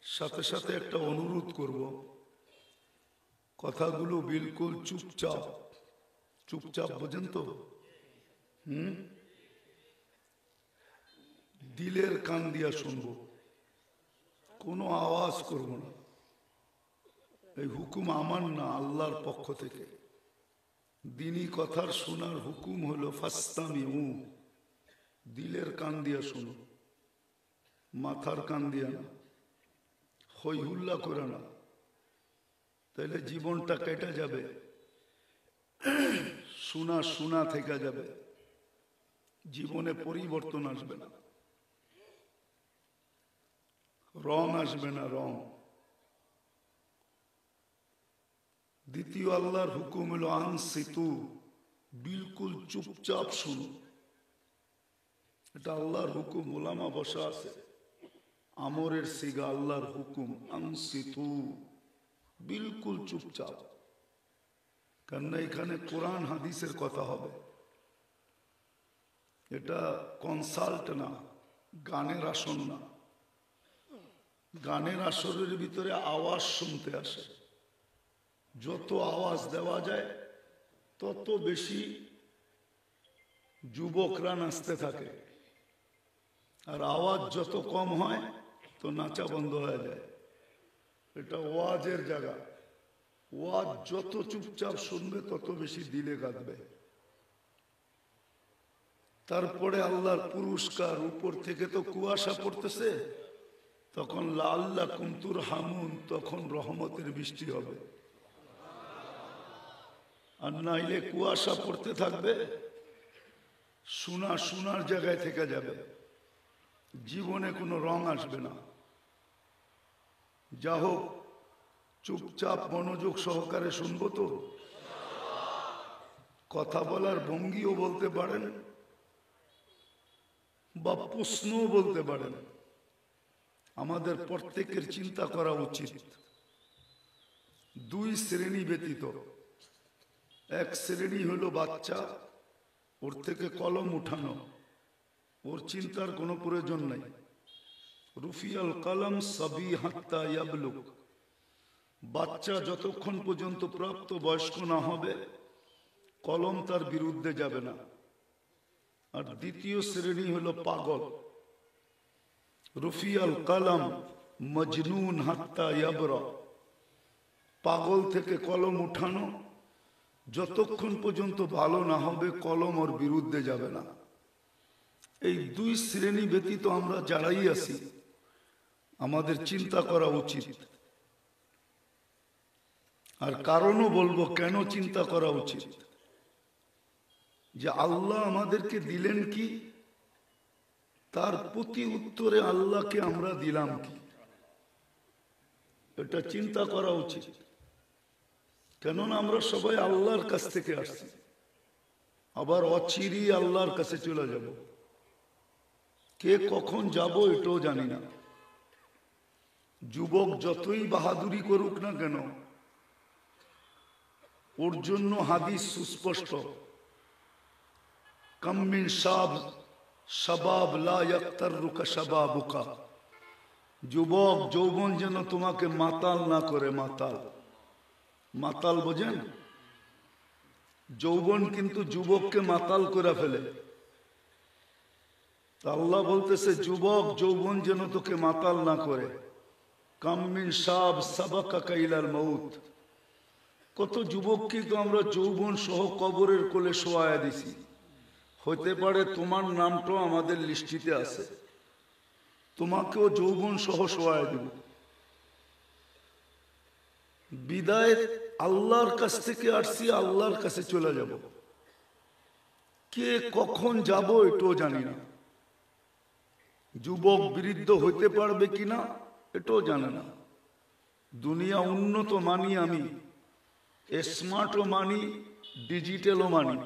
সাথে সাথে একটা অনুরোধ করব, কথাগুলো বিলকুল চুপচাপ চুপচাপ, বোঝেন তো? দিলের কান দিয়া শুনবো, কোনো আওয়াজ করব না। এই হুকুম আমার না, আল্লাহর পক্ষ থেকে। দিনী কথার শোনার হুকুম হলো ফাস্তামিউ, দিলের কান দিয়া শুনো, মাথার কান দিয়া না, হই হুল্লা করে না, তাইলে জীবনটা কেটে যাবে, শোনা শোনা থেকে যাবে, জীবনে পরিবর্তন আসবে না, রং আসবে না, রং। দ্বিতীয় আল্লাহর হুকুম হলো আনসিতু, বিলকুল চুপচাপ শুনো। এটা আল্লাহর হুকুম, ওলামা বসা আছে, আমরের সিগা, আল্লাহর হুকুম আনসিতু, বিলকুল চুপচাপ। কেননা এখানে কোরআন হাদিসের কথা হবে, এটা কনসাল্ট না, গানের আসন না। গানের আসরের ভিতরে আওয়াজ শুনতে আসে, যত আওয়াজ দেওয়া যায় তত বেশি যুবকরা নাচতে থাকে, আর আওয়াজ যত কম হয় তো নাচা বন্ধ হয়ে যায়। এটা ওয়াজের জায়গা, ওয়াজ যত চুপচাপ শুনবে তত বেশি দিলে গাঁথবে। তারপরে আল্লাহর পুরস্কার, উপর থেকে তো কুয়াশা পড়তেছে, তখন লাআল্লাকুম তুরহামুন, তখন রহমতের বৃষ্টি হবে। আর নাইলে কুয়াশা পড়তে থাকবে, শোনার জায়গায় থেকে যাবে, জীবনে কোনো রং আসবে না। যা হোক, চুপচাপ মনোযোগ সহকারে শুনবো তো। কথা বলার ভঙ্গিও বলতে পারেন বা প্রশ্নও বলতে পারেন। আমাদের প্রত্যেকের চিন্তা করা উচিত, দুই শ্রেণী ব্যতীত। এক শ্রেণী হলো বাচ্চা, ওর থেকে কলম উঠানো, ওর চিন্তার কোনো প্রয়োজন নাই। রুফিয়াল কলম সবি হাত্তা ইয়াবলুগ, বাচ্চা যতক্ষণ পর্যন্ত প্রাপ্ত বয়স্ক না হবে কলম তার বিরুদ্ধে যাবে না। আর দ্বিতীয় শ্রেণী হলো পাগল, রুফিয়াল কলম মজনুন হাত্তা ইয়াবরা, পাগল থেকে কলম উঠানো, যতক্ষণ পর্যন্ত ভালো না হবে কলম ওর বিরুদ্ধে যাবে না। এই দুই শ্রেণী ব্যতীত আমরা যারাই আছি আমাদের চিন্তা করা উচিত। আর কারণও বলবো কেন চিন্তা করা উচিত, যে আল্লাহ আমাদেরকে দিলেন কি, তার প্রতি উত্তরে আল্লাহকে আমরা দিলাম কি, এটা চিন্তা করা উচিত। কেননা আমরা সবাই আল্লাহর কাছ থেকে আসছি, আবার অচিরেই আল্লাহর কাছে চলে যাব। কে কখন যাব এটাও জানি না। যুবক যতই বাহাদুরি করুক না কেন, ওর জন্য হাদিস সুস্পষ্ট, কাম মিন শাবাব লা ইয়াক্তারুকা শাবাবুকা, যুবক যৌবন যেন তোমাকে মাতাল না করে। মাতাল, মাতাল বোঝেন? যৌবন কিন্তু যুবককে মাতাল করে ফেলে। আল্লাহ বলতেছে যুবক যৌবন যেন তোকে মাতাল না করে। কাম মিন শাব সাবাকাকা ইলাল মাউত, কত যুবককে তো আমরা যৌবন সহ কবরের কোলে শোয়ায়া দিছি। হতে পারে তোমার নামটাও আমাদের লিস্টিতে আছে, তোমাকেও যৌবন সহ শোয়ায়া দিব। বিদায় আল্লাহর কাছ থেকে আসছি, আল্লাহর কাছে চলে যাব। কে কখন যাব এটাও জানি না। যুবক বৃদ্ধ হইতে পারবে কিনা এটাও জানে না। দুনিয়া উন্নত মানি আমি, স্মার্টও মানি, ডিজিটালও মানি,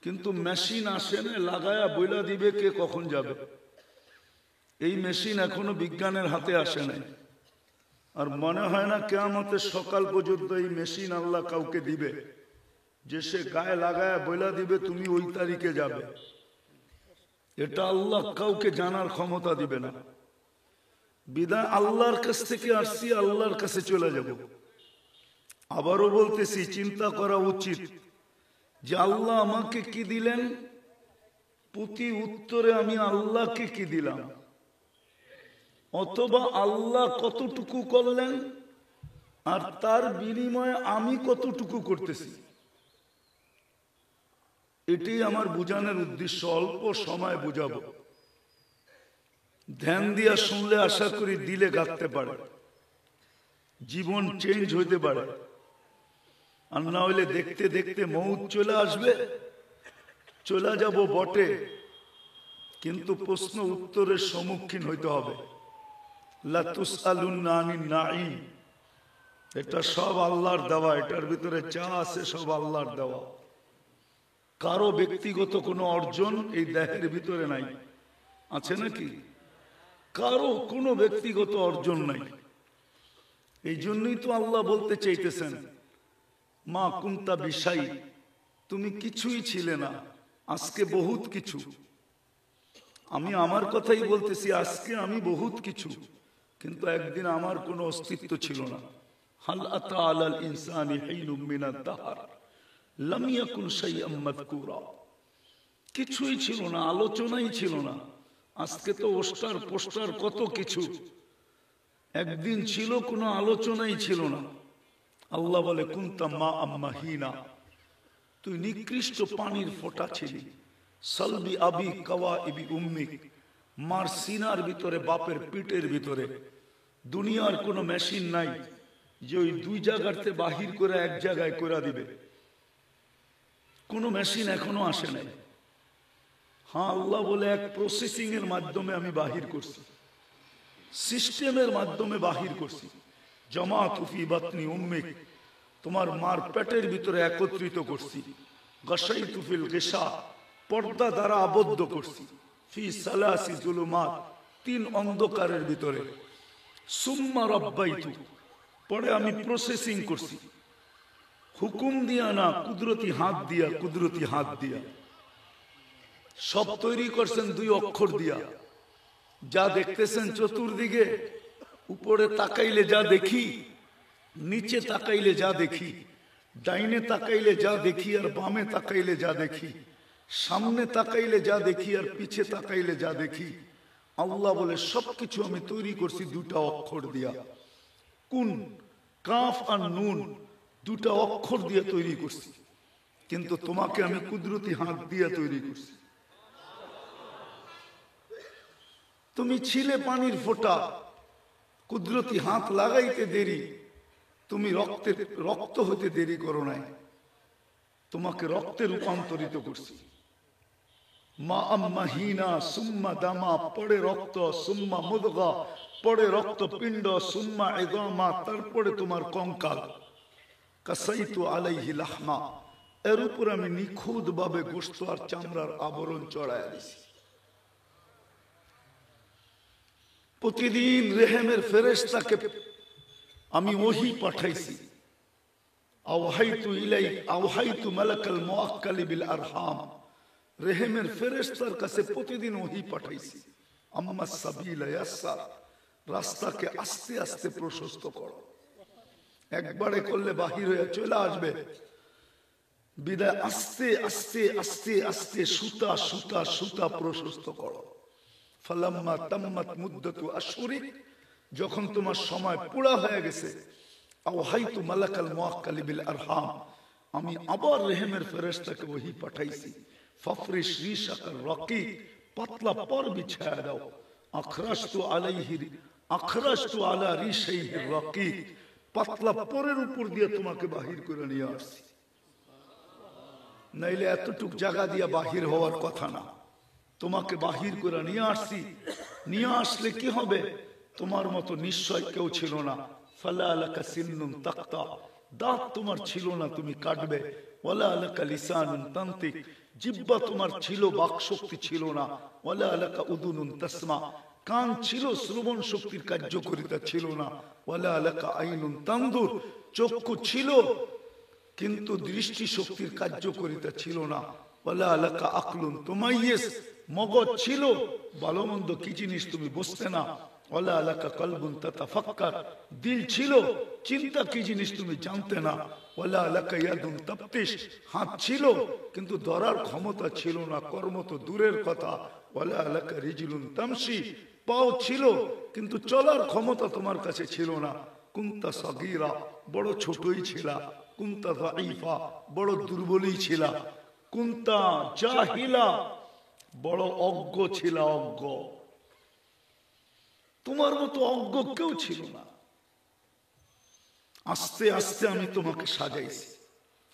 কিন্তু মেশিন আসে না লাগায়া বইলা দিবে কে কখন যাবে। এই মেশিন এখনো বিজ্ঞানের হাতে আসে নাই। আর মনে হয় না কিয়ামতের সকাল পর্যন্ত এই মেশিন আল্লাহ কাউকে দিবে যে সে গায়ে লাগায়া বইলা দিবে তুমি ওই তারিখে যাবে। এটা আল্লাহ কাউকে জানার ক্ষমতা দিবে না। বিদায় আল্লাহর কাছ থেকে আসছি, আল্লাহর কাছে চলে যাব। আবারও বলতেছি, চিন্তা করা উচিত যে আল্লাহ আমাকে কি দিলেন, প্রতি উত্তরে আমি আল্লাহকে কি দিলাম, অথবা আল্লাহ কতটুকু করলেন আর তার বিনিময়ে আমি কতটুকু করতেছি। এটি আমার বুঝানোর উদ্দেশ্য। অল্প সময় বুঝাবো, ধ্যান দিয়া শুনলে আশা করি দিলে গাঁথতে পারে, জীবন চেঞ্জ হইতে পারে। আর না হইলে দেখতে দেখতে মৌত চলে আসবে, চলে যাব বটে, কিন্তু প্রশ্ন উত্তরের সম্মুখীন হইতে হবে। লা তুসআলুন্না আনিন নাঈম, এটা সব আল্লাহর দেওয়া, এটার ভিতরে যা আছে সব আল্লাহর দেওয়া। কারো ব্যক্তিগত কোনো অর্জন এই দেহের ভিতরে নাই, আছে নাকি? কারো কোনো ব্যক্তিগত অর্জন নাই। এই জন্যই তো আল্লাহ বলতে চাইতেছেন, মা কুনতা বিশাই, তুমি কিছুই ছিলে না, আজকে বহুত কিছু। আমি আমার কথাই বলতেছি, আজকে আমি বহুত কিছু, কিন্তু একদিন আমার কোনো অস্তিত্ব ছিল না। হাল আতা আলাল ইনসানি হিনুম মিনাদ দাহর লাম ইয়াকুন শাইআম মাযকুরা, কিছুই ছিল না, আলোচনাই ছিল না। আজকে তো পোস্টার পোস্টার কত কিছু, একদিন ছিল কোনো আলোচনাই ছিল না। আল্লাহ বলে কুনতা মা আম্মাহিনা, তুই নিকৃষ্ট পানির ফোঁটা ছিলি। সালবি আবি কাওয়া ইবি উম্মি, মার সিনার ভিতরে, বাপের পিঠের ভিতরে। দুনিয়ার কোনো মেশিন নাই যে ওই দুই জায়গাতে বাহির করে এক জায়গায় করে দিবে, কোনো মেশিন এখনো আসে নাই। হ্যাঁ, আল্লাহ বলে এক প্রসেসিং এর মাধ্যমে আমি বাহির করছি, সিস্টেমের মাধ্যমে বাহির করছি। জামাত ফি বাতনি উম্মিক, তোমার মার পেটের ভিতরে একত্রিত করছি। গাশাইতু ফিল গিশা, পর্দা দ্বারা আবদ্ধ করছি। ফি সালাসি জুলুমাত, তিন অন্ধকারের ভিতরে। সুম্মা রাব্বাইতু, পরে আমি প্রসেসিং করছি, হুকুম দিয়া না, কুদরতি হাত দিয়া, কুদরতি হাত দিয়া। সব তৈরি করছেন দুই অক্ষর দিয়া। যা দেখতেছেন চতুর্দিকে, উপরে তাকাইলে যা দেখি, নিচে তাকাইলে যা দেখি, ডাইনে তাকাইলে যা দেখি আর বামে তাকাইলে যা দেখি, সামনে তাকাইলে যা দেখি আর পিছে তাকাইলে যা দেখি, আল্লাহ বলে সবকিছু আমি তৈরি করছি দুটা অক্ষর দিয়া। কুন, কাফ আর নুন, দুটা অক্ষর দিয়ে তৈরি করছি। কিন্তু তোমাকে আমি কুদরতি হাত দিয়ে তৈরি করছি। তুমি ছিলে পানির ফোঁটা, কুদরতি হাত লাগাইতে দেরি, তুমি রক্ত হতে দেরি করো নাই, তোমাকে রক্তে রূপান্তরিত করছি। মা আম্মাহিনা সুম্মা দামা, পড়ে রক্ত, সুম্মা মুদগা, পড়ে রক্ত পিণ্ড, সুম্মা ইদামা, তারপরে তোমার কঙ্কাল। কাসাইতু আলাইহি লাহমা, এর উপর আমি নিখুঁত ভাবে গোশত আর চামড়ার আবরণ চড়াইয়া দিছি। প্রতিদিন রেহেমের ফেরেশতাকে আমি ওহী পাঠাইছি। আওহাইতু ইলাইক আওহাইতু মালাকাল মুআক্কালি বিল আরহাম, রেহেমের ফেরেশতার কাছে প্রতিদিন ওহী পাঠাইছি। আম্মা সাবিলা ইয়াসসার, রাস্তাকে আস্তে আস্তে প্রশস্ত করো। একবারে করলে বাহির হয়ে চলে আসবে, বিদায় আস্তে আস্তে আস্তে আস্তে সুতা সুতা সুতা প্রশস্ত করো। ফালাম্মা তাম্মাত মুদ্দাতু আশহুরি, যখন তোমার সময় পুরা হয়ে গেছে, আওহাইতু মালাকাল মুআক্কালি বিল আরহাম, আমি আবার রেহেমের ফেরেশতাকে ওহী পাঠাইছি। ফাফরিশ রিশাকার রাকিক, পাতলা পর বিছায়া দাও। আখরাজতু আলাইহি, আখরাজতু আলা রিশাইহি রাকিক, পাতলা পরের উপর দিয়ে তোমাকে বাহির করে নিয়ে আসছি। নাইলে এতটুক জায়গা দিয়া বাহির হওয়ার কথা না, তোমাকে বাহির করে নিয়ে আসছি। নিয়ে আসলে কি হবে? তোমার মতো নিশ্চয় কেউ ছিল না। ফালা আলাকা সিন্নুন তাক্তা, দাঁত তোমার ছিল না, তুমি কাটবে। ওয়ালা আলাকা লিসানুন তান্তিক, জিহ্বা তোমার ছিল, বাক শক্তি ছিল না। ওয়ালা আলাকা উদুনুন তাসমা, কান ছিল, শ্রবণ শক্তির কার্যকারিতা ছিল না। ওয়ালা আলাকা আইনুন তানদুর, চক্ষু ছিল কিন্তু দৃষ্টি শক্তির কার্যকারিতা ছিল না। ওয়ালা আলাকা আকলুন তুমাইয়িজ, মগজ ছিল, ভালো মন্দ কি জিনিস তুমি বুঝতে না। ওয়ালা লাকা কলবুন তাতাফাক্কার, দিল ছিল, চিন্তা কি জিনিস তুমি জানতে না। ওয়ালা লাকা ইয়াদুন তাবতিশ, হাত ছিল কিন্তু ধরার ক্ষমতা ছিল না, কর্ম তো দূরের কথা। ওয়ালা লাকা রিজলুন তামশি, পাও ছিল কিন্তু চলার ক্ষমতা তোমার কাছে ছিল না। কুনতা সাগীরা, বড় ছোটই ছিলা। কুনতা যায়ীফা, বড় দুর্বলই ছিলা। কুনতা জাহিলা, বড় অজ্ঞ ছিলা, অজ্ঞ। তোমার মতো অজ্ঞ কেউ ছিল না। আস্তে আস্তে আমি তোমাকে সাজাইছি।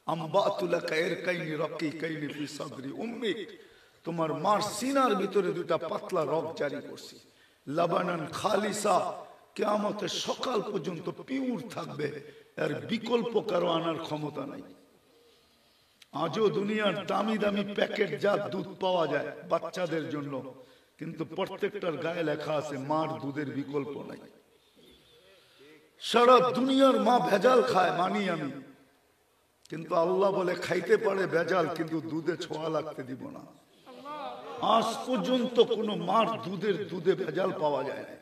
আম্বাতুলাকা ইরকাইনি রাকিকাইনি ফি সাদরি উম্মিক, তোমার মার সিনার ভিতরে দুটা পাতলা রগ জারি করছি। লাবানান খালিসা, কিয়ামতের সকাল পর্যন্ত পিওর থাকবে, এর বিকল্প কারো আনার ক্ষমতা নাই। আজও দুনিয়ার দামি দামি প্যাকেট জাত দুধ পাওয়া যায় বাচ্চাদের জন্য, কিন্তু প্রত্যেকটার গায়ে লেখা আছে মার দুধের বিকল্প নাই। সারা দুনিয়ার মা ভেজাল খায়, মানি আমি, কিন্তু আল্লাহ বলে খাইতে পারে ভেজাল, কিন্তু দুধে ছোঁয়া লাগতে দিব না। আজ পর্যন্ত কোন মার দুধে ভেজাল পাওয়া যায় না।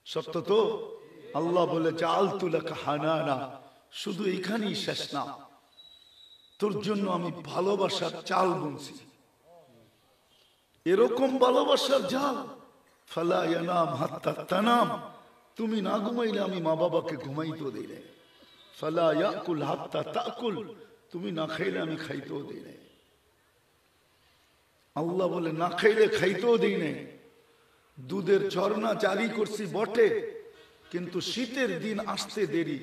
সত্য তো? আল্লাহ বলে জাআলতু লাকা হানানা, শুধু এখানেই শেষ না, তোর জন্য আমি ভালোবাসার চাল বুনছি। এরকম ভালোবাসার জাল, ফালা ইয়ানাম হাত্তা তানাম, তুমি না ঘুমাইলে আমি মা বাবাকে ঘুমাইতেও দেই না। ফালা ইয়াকুল হাত্তা তাকুল, তুমি না খাইলে আমি খাইতেও দেই না। আল্লাহ বলে না খাইলে খাইতেও দেই না। দুধের ঝর্ণা জারি করছি বটে, কিন্তু শীতের দিন আসতে দেরি।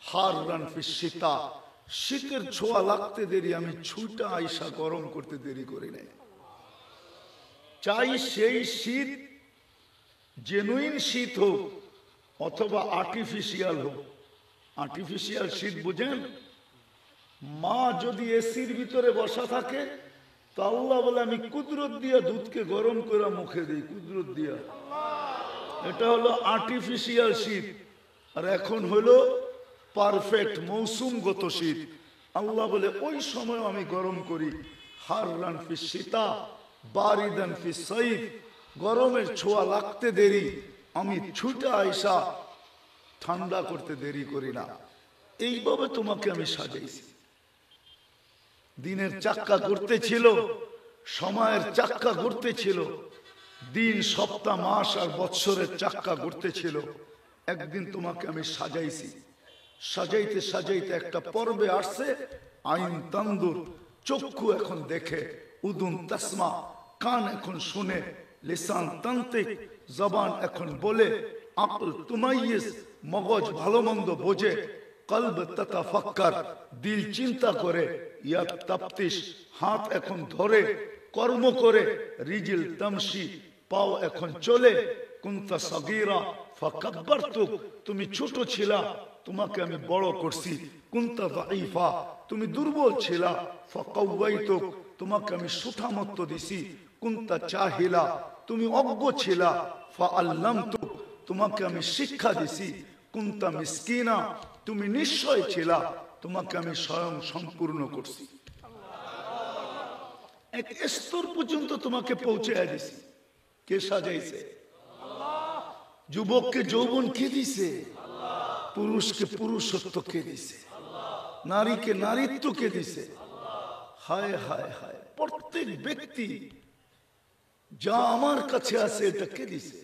হাররান ফিস শীতা, শীতের ছোঁয়া লাগতে দেরি, আমি ছুটা আইসা গরম করতে দেরি করি নাই। চাই সেই শীত জেনুইন শীত হোক অথবা আর্টিফিশিয়াল হোক। আর্টিফিশিয়াল শীত বুঝেন? মা যদি এসির ভিতরে বসা থাকে তো আল্লাহ বলে আমি কুদরত দিয়া দুধকে গরম করে মুখে দিই, কুদরত দিয়া। এটা হলো আর্টিফিশিয়াল শীত। আর এখন হলো পারফেক্ট মৌসুমগত শীত। আল্লাহ বলে ওই সময় আমি গরম করি। হাররান ফিস শীতা বারিদান ফিস সাইফ, গরমের ছোঁয়া লাগতে দেরি, আমি ছুটে আইসা ঠান্ডা করতে দেরি করি না। এইভাবে তোমাকে আমি সাজাইছি। দিনের চাক্কা ঘুরতে ছিল, সময়ের চাক্কা ঘুরতে ছিল, দিন সপ্তাহ মাস আর বৎসরের চাক্কা ঘুরতে ছিল। একদিন তোমাকে আমি সাজাইছি। সাজাইতে সাজাইতে একটা পর্বে আসছে আইন তান্দুর, চক্ষু এখন দেখে, উদুন তাসমা, কান এখন শুনে, লিসান তান্তিক, জবান এখন বলে, আকল তুমাইয়িজ, মগজ ভালো মন্দ বোঝে, কলব তাতাফাক্কার, দিল চিন্তা করে, ইয়াদ তাফতিশ, হাত এখন ধরে, কর্ম করে, রিজিল তামশি, পাও এখন চলে, কুনতা সাগীরা ফাকাব্বারতুক, তুমি ছোট ছিলা তোমাকে আমি বড় করছি। কুনতা যায়ীফা, তুমি দুর্বল ছিলা, ফাকাওয়াইতুক, তোমাকে আমি সুঠামত্ব দিছি। কুনতা জাহিলা, তুমি অজ্ঞ ছিলা, ফাআল্লামতুক, তোমাকে আমি শিক্ষা দিছি। কুনতা মিসকিনা, তুমি নিশ্চয় ছিলা, তোমাকে আমি স্বয়ং সম্পূর্ণ করছি। এক স্তর পর্যন্ত তোমাকে পৌঁছায় দিছি। কে সাজাইছে? যুবককে যৌবন কে দিছে? পুরুষকে পুরুষত্ব কে দিছে? নারীকে নারীত্ব কে দিছে? হায় হায় হায়, প্রত্যেক ব্যক্তি যা আমার কাছে আছে এটা কে দিছে?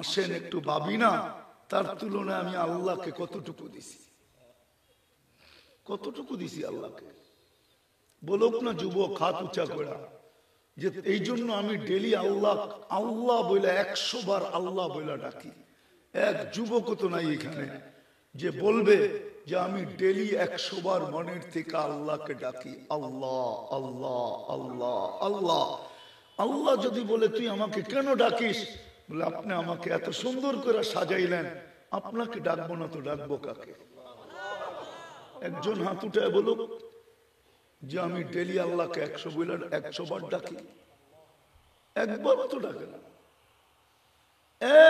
আসেন একটু ভাবি না, তার তুলনায় আমি আল্লাহকে কতটুকু দিছি? কতটুকু দিছি আল্লাহকে? বলুক না যুবক হাত উঁচা করা, যে এই জন্য আমি ডেলি আল্লাহ আল্লাহ বলে 100 বার আল্লাহ বলে ডাকি। এক যুবক তো নাই এখানে যে বলবে যে আমি ডেলি 100 বার মনের থেকে আল্লাহকে ডাকি, আল্লাহ আল্লাহ আল্লাহ আল্লাহ। আল্লাহ যদি বলে তুই আমাকে কেন ডাকিস, বলে আপনি আমাকে এত সুন্দর করে সাজাইলেন, আপনাকে ডাকবো না তো ডাকবো কাকে? একজন হাত উঠায় বলুক যে আমি ডেলি আল্লাহকে 100 বার ডাকি। একবার তো ডাকে না,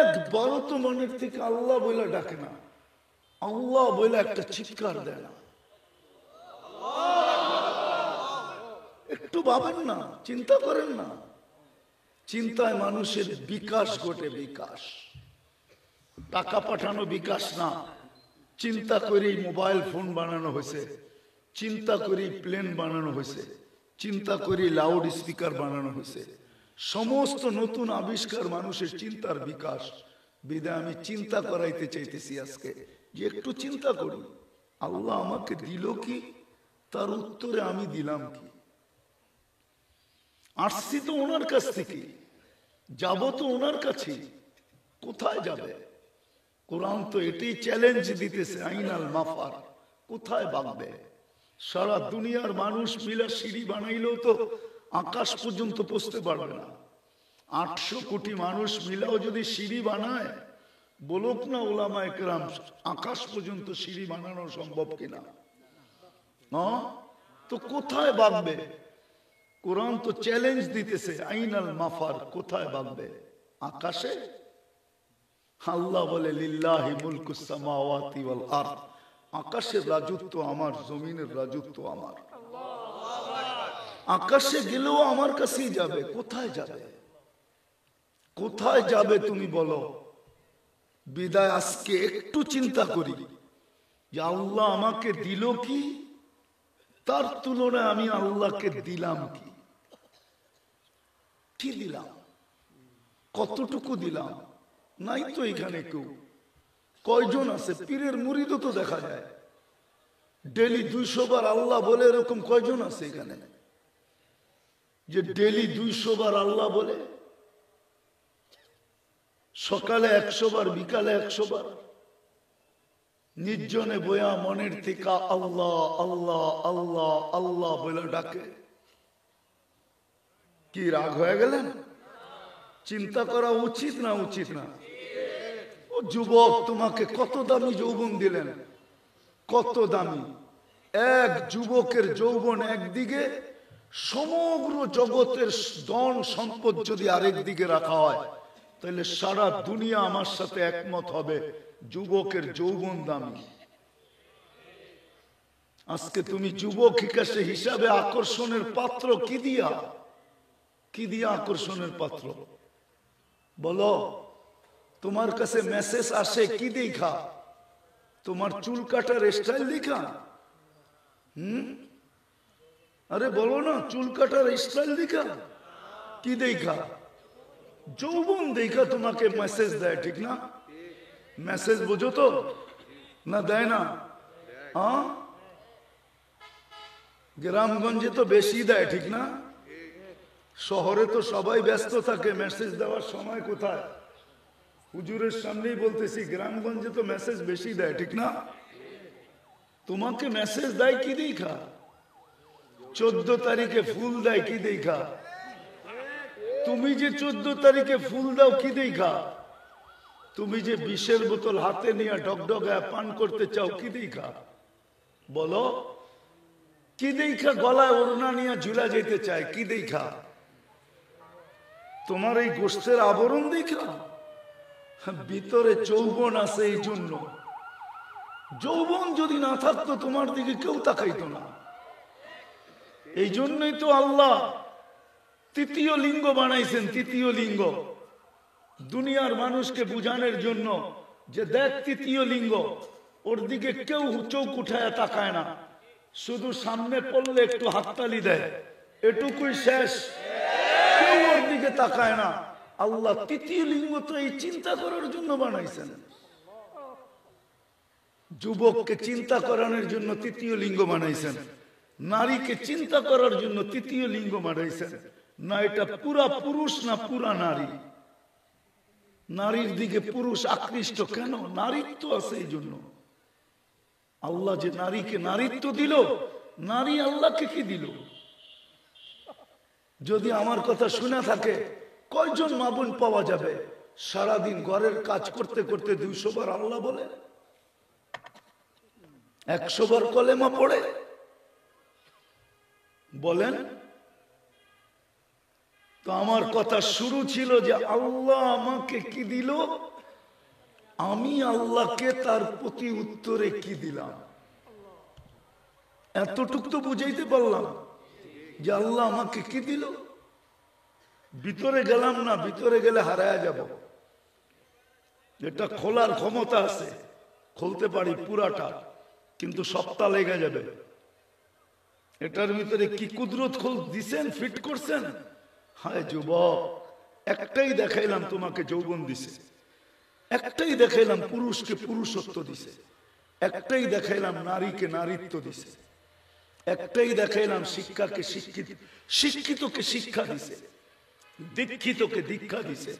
একবারও তো মনের থেকে আল্লাহ বলে ডাকে না, আল্লাহ বলে একটা চিৎকার দেয় না। একটু ভাবেন না, চিন্তা করেন না, চিন্তায় মানুষের বিকাশ ঘটে, বিকাশ। টাকা পাঠানো বিকাশ না, চিন্তা করেই মোবাইল ফোন বানানো হয়েছে, চিন্তা করেই প্লেন বানানো হয়েছে, চিন্তা করেই লাউড স্পিকার বানানো হয়েছে। সমস্ত নতুন আবিষ্কার মানুষের চিন্তার বিকাশ। বিদায় আমি চিন্তা করাইতে চাইতেছি আজকে যে একটু চিন্তা করি, আল্লাহ আমাকে দিল কি, তার উত্তরে আমি দিলাম কি। আসছি তো ওনার কাছ থেকে, যাব তো ওনার কাছে, কোথায় যাবে? কোরআন তো এটাই চ্যালেঞ্জ দিতেছে, আইনাল মাফার, কোথায় ভাগবে? সারা দুনিয়ার মানুষ মিলা সিঁড়ি বানাইলেও তো আকাশ পর্যন্ত পৌঁছতে পারবে না। 800 কোটি মানুষ মিলাও যদি সিঁড়ি বানায়, বলুক না উলামায়ে কেরাম আকাশ পর্যন্ত সিঁড়ি বানানো সম্ভব কিনা? তো কোথায় ভাগবে? কোরআন তো চ্যালেঞ্জ দিতেছে, আইনাল মাফার, কোথায় ভাগবে? আকাশে? আল্লাহ বলে লিল্লাহি মুলকুস সামাওয়াতি ওয়াল আরদ, আকাশের রাজত্ব আমার, জমিনের রাজত্ব আমার। আকাশে গেলেও আমার কাছেই যাবে, কোথায় যাবে? কোথায় যাবে তুমি বলো? বিদায় আজকে একটু চিন্তা করি যে আল্লাহ আমাকে দিল কি, তার তুলনায় আমি আল্লাহকে দিলাম কি। কি দিলাম? কতটুকু দিলাম? নাই তো এখানে কেউ। কয়জন আছে? পীরের মুরিদও তো দেখা যায় ডেলি 200 বার আল্লাহ বলে, এরকম কয়জন আছে এখানে যে ডেলি 200 বার আল্লাহ বলে? সকালে 100 বার, বিকালে 100 বার, নির্জনে বয়া মনের থেকে আল্লাহ আল্লাহ আল্লাহ আল্লাহ বলে ডাকে। কি রাগ হয়ে গেলেন? চিন্তা করা উচিত না উচিত না? ও যুবক, তোমাকে কত দামি যৌবন দিলেন, কত দামি। এক যুবকের যৌবন একদিকে, সমগ্র জগতের ধন সম্পদ যদি আরেক দিকে রাখা হয়, তাহলে সারা দুনিয়া আমার সাথে একমত হবে যুবকের যৌবন দামি। আজকে তুমি যুবক হিসাবে আকর্ষণের পাত্র কি দিয়া? কি দিয়া আকর্ষণের পাত্র বলো? তোমার কাছে মেসেজ আসে কি দেখা? তোমার চুল কাটার স্টাইল দেখা? আরে বলো না, চুল কাটার স্টাইল দেখা? কি দেখা? যৌবন দেখা তোমাকে মেসেজ দেয়, ঠিক না? মেসেজ বুঝো তো না? দেয় না? গ্রামগঞ্জে তো বেশি দেয়, ঠিক না? শহরে তো সবাই ব্যস্ত থাকে, মেসেজ দেওয়ার সময় কোথায়? হুজুরের সামনেই বলতেছি, গ্রামগঞ্জে তো মেসেজ বেশি দেয়, ঠিক না? তোমাকে মেসেজ দেয় কি দেখা? 14 তারিখে ফুল দেয় কি দেখা? তুমি যে 14 তারিখে ফুল দাও কি দেখা? তুমি যে বিষের বোতল হাতে নিয়ে ডগডগায় পান করতে চাও কি দেখা? বলো কি দেখা? গলায় ওড়না নিয়ে ঝুলা যেতে চায় কি দেখা? তোমার এই গোষ্ঠের আবরণ দেখা? ভিতরে যৌবন আছে, এই জন্য। যৌবন যদি না থাকতো তোমার দিকে কেউ তাকাইতো না। এই জন্যই তো আল্লাহ তৃতীয় লিঙ্গ বানাইছেন। তৃতীয় লিঙ্গ দুনিয়ার মানুষকে বুঝানোর জন্য যে দেখ তৃতীয় লিঙ্গ, ওর দিকে কেউ চোখ উঠায় তাকায় না, শুধু সামনে পড়লে একটু হাততালি দেয়, এটুকুই শেষ, কেউ ওর দিকে তাকায় না। আল্লাহ তৃতীয় লিঙ্গ তো এই চিন্তা করার জন্য বানাইছেন। যুবককে চিন্তা করানোর জন্য তৃতীয় লিঙ্গ বানাইছেন, নারীকে চিন্তা করার জন্য তৃতীয় লিঙ্গ বানাইছেন। না এটা পুরা পুরুষ না পুরা নারী? নারীর দিকে পুরুষ আকৃষ্ট কেন? নারীত্ব আছে এই জন্য। আল্লাহ যে নারীকে নারীত্ব দিল, নারী আল্লাহকে কি দিল? যদি আমার কথা শুনে থাকে, কয়জন মা বোন পাওয়া যাবে সারাদিন ঘরের কাজ করতে করতে 200 বার আল্লাহ বলে, 100 বার কলেমা পড়ে? বলেন তো। আমার কথা শুরু ছিল যে আল্লাহ আমাকে কি দিল, আমি আল্লাহকে তার প্রতি উত্তরে কি দিলাম। এতটুক তো বুঝাইতে পারলাম যে আল্লাহ আমাকে কি দিল। ভিতরে গেলাম না, ভিতরে গেলে হারায়া যাব। এটা খোলার ক্ষমতা আছে, খুলতে পারি পুরাটা, কিন্তু সপ্তাহ লেগে যাবে। এটার ভিতরে কি কুদরত খোল দিছেন, ফিট করছেন। হায় যুবক, একটাই দেখাইলাম তোমাকে যৌবন দিছে, একটাই দেখাইলাম পুরুষকে পুরুষত্ব দিছে, একটাই দেখাইলাম নারীকে নারীত্ব দিছে, একটাই দেখাইলাম শিক্ষাকে শিক্ষিত, শিক্ষিতকে শিক্ষা দিছে, দীক্ষিতকে দীক্ষা দিছে।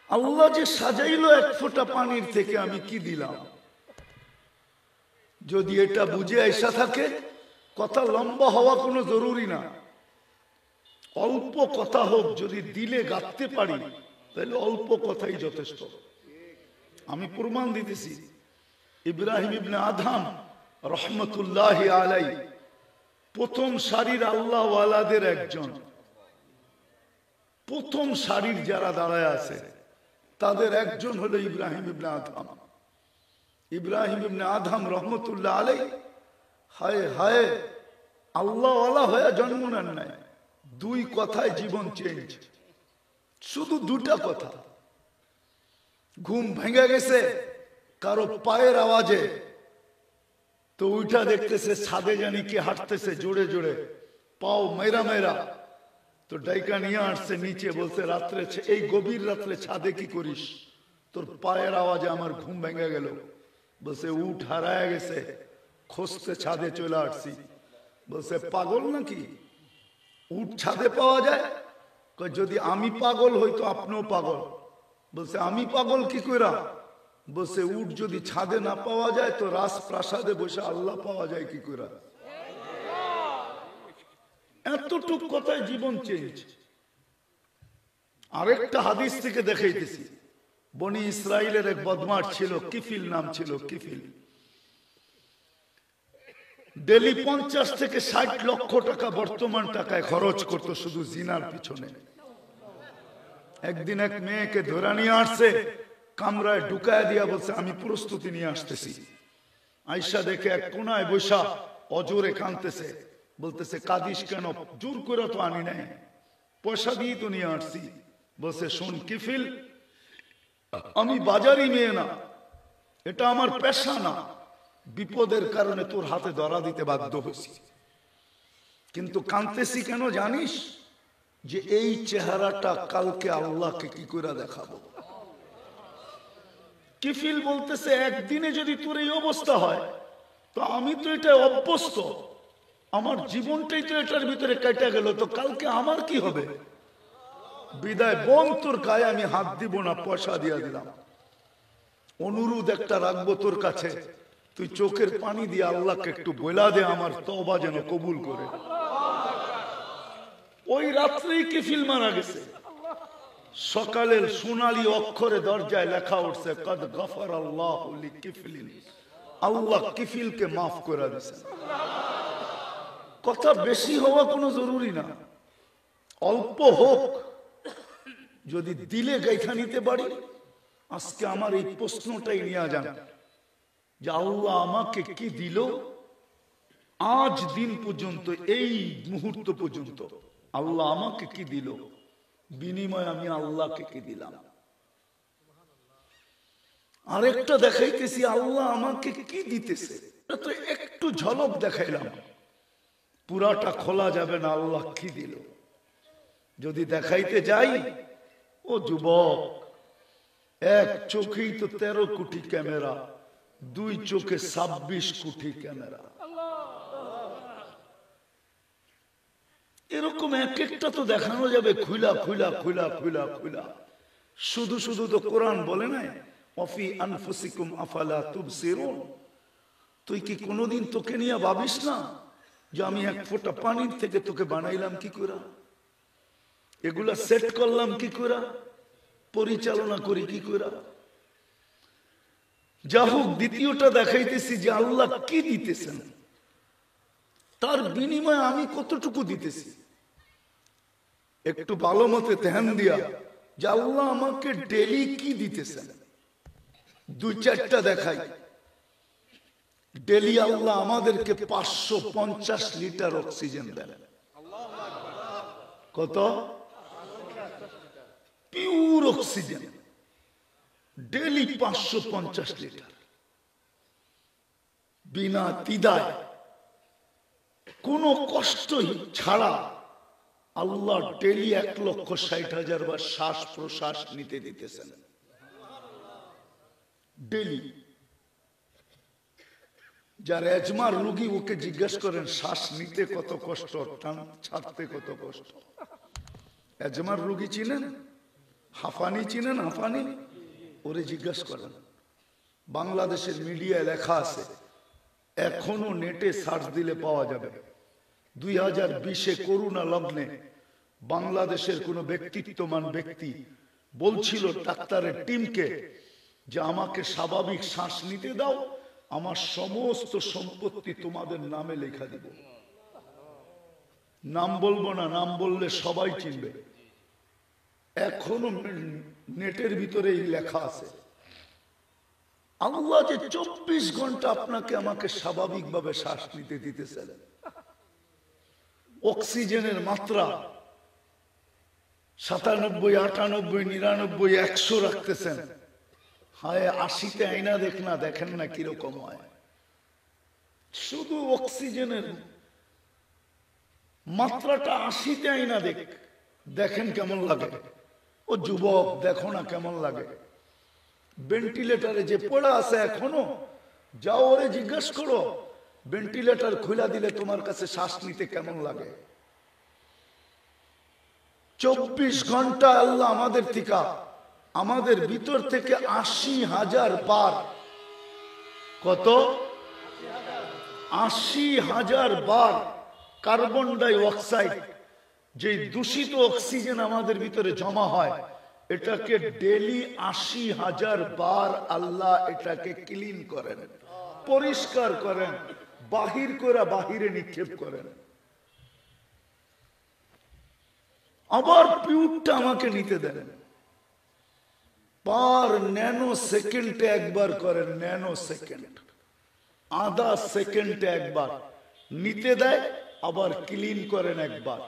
আল্লাহ যে সাজাইলো এক ফোঁটা পানির থেকে আমি কি দিলাম। যদি এটা বুঝে আইসা থাকে, কথা লম্বা হওয়া কোনো জরুরি না, অল্প কথা হোক, যদি দিলে গাঁথতে পারি তাহলে অল্প কথাই যথেষ্ট। আমি প্রমাণ দিতেছি, ইব্রাহিম ইবনে আদহাম রহমতুল্লাহি আলাইহি প্রথম সারির আল্লাহ ওয়ালাদের একজন, প্রথম সারির যারা দাঁড়ায় আছে তাদের একজন হলো ইব্রাহিম ইবনে আদহাম। ইব্রাহিম ইবনে আদহাম রহমতুল্লাহ আলাইহি হায় হায় আল্লাহ ওয়ালা হয়ে জন্ম নেন নাই, দুই কথায় জীবন চেঞ্জ, শুধু দুটা কথা। ঘুম ভেঙে গেছে কারো পায়ের আওয়াজে, তো উঠা দেখতেছে ছাদে জানি কে হাঁটতেছে জোরে জোরে, পাও মেরা মেরা, তো ডাইকা নিয়ে আসছে নিচে, বলছে রাত্রে, এই গভীর রাত্রে ছাদে কি করিস, তোর পায়ের আওয়াজে আমার ঘুম ভেঙে গেল। বলছে উঠ হারায় গেছে, খুঁজতে ছাদে চলে আসছি। বলছে পাগল নাকি, উঠ ছাদে পাওয়া যায়? যদি আমি পাগল হইতো আপনিও পাগল। বলছে আমি পাগল কি কইরা? বলছে উঠ যদি ছাদে না পাওয়া যায় তো রাজপ্রাসাদে বসে আল্লাহ পাওয়া যায় কি কইরা? এতটুক কথায় জীবন চেঞ্জ। আরেকটা হাদিস থেকে দেখাইতেছি, বনি ইসরাইলের এক বদমাশ ছিল, কিফিল নাম ছিল, কিফিল। ডেলি 50 থেকে 60 লক্ষ টাকা বর্তমান টাকায় খরচ করতো শুধু জিনার পিছনে। একদিন এক মেয়েকে ধরে নিয়ে আসছে, কামরায় ঢুকায় দিয়া বলছে আমি প্রস্তুতি নিয়ে আসতেছি। আয়েশা দেখে এক কোনায় বসা অজোরে কাঁদতেছে, বলতেছে কাঁদিস কেন? জোর করে তো আনি নাই, পয়সা দিয়ে তো নিয়ে আসছি। বলছে শোন কিফিল, আমি বাজারি মেয়ে না, এটা আমার পেশা না, বিপদের কারণে তোর হাতে ধরা দিতে বাধ্য হয়েছি, কিন্তু কাঁদতেছি কেন জানিস? যে এই চেহারাটা কালকে আল্লাহকে কি করে দেখাবো। কিফিল বলতেছে একদিনে যদি তোর এই অবস্থা হয় তো আমি তো এটা অভ্যস্ত, আমার জীবনটাই তো এটার ভিতরে কেটে গেল, তো কালকে আমার কি হবে? বিদায় বোন, তোর গায়ে আমি হাত দিব না, পয়সা দিয়ে দিলাম। অনুরোধ একটা রাখবো তোর কাছে, তুই চোখের পানি দিয়ে আল্লাহকে একটু বলা দে আমার তওবা যেন কবুল করে। ওই রাত্রেই কিফিল মারা গেছে। সকালের সোনালী অক্ষরে দরজায় লেখা উঠছে কদ গফারাল্লাহু লিকিফলিন, আল্লাহ কিফিলকে মাফ করে দিয়েছেন। কথা বেশি হওয়া কোনো জরুরি না, অল্প হোক, যদি দিলে গাইখা নিতে পারি। আজকে আমার এই প্রশ্নটাই নিয়ে যান যে আল্লাহ আমাকে কি দিল আজ দিন পর্যন্ত, এই মুহূর্ত পর্যন্ত আল্লাহ আমাকে কি দিল, বিনিময় আমি আল্লাহকে কি দিলাম। আরেকটা দেখাইতেছি আল্লাহ আমাকে কি দিতেছে, তো একটু ঝলক দেখাইলাম, পুরাটা খোলা যাবে না আল্লাহ কি দিল। যদি দেখাইতে যাই, ও যুবক, এক চোখেই তো 13 কোটি ক্যামেরা, দুই চোখে 26 কোটি ক্যামেরা। এরকম এক একটা তো দেখানো যাবে খুলা খুলা খুলা খুলা খুলা। শুধু শুধু তো কোরআন বলে নাই ওয়াফি আনফুসিকুম আফালা তুবসিরুন। তুই কি কোনোদিন তোকে নিয়ে ভাবিস না যে আমি এক ফোঁটা পানির থেকে তোকে বানাইলাম কি করে, এগুলা সেট করলাম কি করে, পরিচালনা করি কি করে। যা হোক, দ্বিতীয়টা দেখাইতেছি যে আল্লাহ কি দিতেছেন, তার বিনিময়ে আমি কতটুকু দিতেছি। একটু ভালো মতে ধ্যান দিয়া যে আল্লাহ আমাকে ডেলি কি দিতেছেন, 2-4টা দেখাই। ডেলি আল্লাহ আমাদেরকে 550 লিটার অক্সিজেন দেন। কত? পিওর অক্সিজেন ডেলি 550 লিটার, বিনা দ্বিধায় কোনো কষ্ট ছাড়া আল্লাহ ডেলি 1,60,000 বার শ্বাস প্রশ্বাস নিতে দিতেছেন ডেলি। যার এজমার রোগী ওকে জিজ্ঞেস করেন শ্বাস নিতে কত কষ্ট, টান ছাড়তে কত কষ্ট। এজমার রোগী চিনেন, হাঁফানি চিনেন, হাঁফানি, ওরে জিজ্ঞেস করেন। বাংলাদেশের মিডিয়ায় লেখা আছে, এখনো নেটে সার্চ দিলে পাওয়া যাবে। 2020-এ করোনা লগ্নে বাংলাদেশের কোন ব্যক্তিত্বমান ব্যক্তি বলছিল ডাক্তারের টিমকে যে আমাকে স্বাভাবিক শ্বাস নিতে দাও, আমার সমস্ত সম্পত্তি তোমাদের নামে লেখা দিব। নাম বলবো না, নাম বললে সবাই চিনবে। এখনো নেটের ভিতরে লেখা আছে। আল্লাহ যে 24 ঘন্টা আপনাকে আমাকে স্বাভাবিকভাবে শ্বাস নিতে দিতেছেন, অক্সিজেনের মাত্রা 97, 98, 99, 100 রাখতেছেন। হায় 80-তে আইনা দেখেন না কিরকম হয়। শুধু অক্সিজেনের মাত্রাটা 80-তে আইনা দেখেন কেমন লাগে। ও যুবক, দেখো না কেমন লাগে। ভেন্টিলেটারে যে পড়া আছে এখনো, যাও ওরে জিজ্ঞেস করো ভেন্টিলেটর খুলে দিলে তোমার কাছে শ্বাস নিতে কেমন লাগে। 24 ঘন্টা আল্লাহ আমাদের থেকে, আমাদের ভিতর থেকে 80,000 বার, কত 80,000 বার কার্বন ডাই অক্সাইড, যে দূষিত অক্সিজেন আমাদের ভিতরে জমা হয়, এটাকে ডেলি 80,000 বার আল্লাহ এটাকে ক্লিন করেন, পরিষ্কার করেন, বাহির করে বাহিরে নিক্ষেপ করেন। আবার পিউরটা আমাকে নিতে দেন। পার ন্যানো সেকেন্ডে একবার করেন, ন্যানো সেকেন্ড, আধা সেকেন্ডে একবার নিতে দেয়, আবার ক্লিন করেন একবার।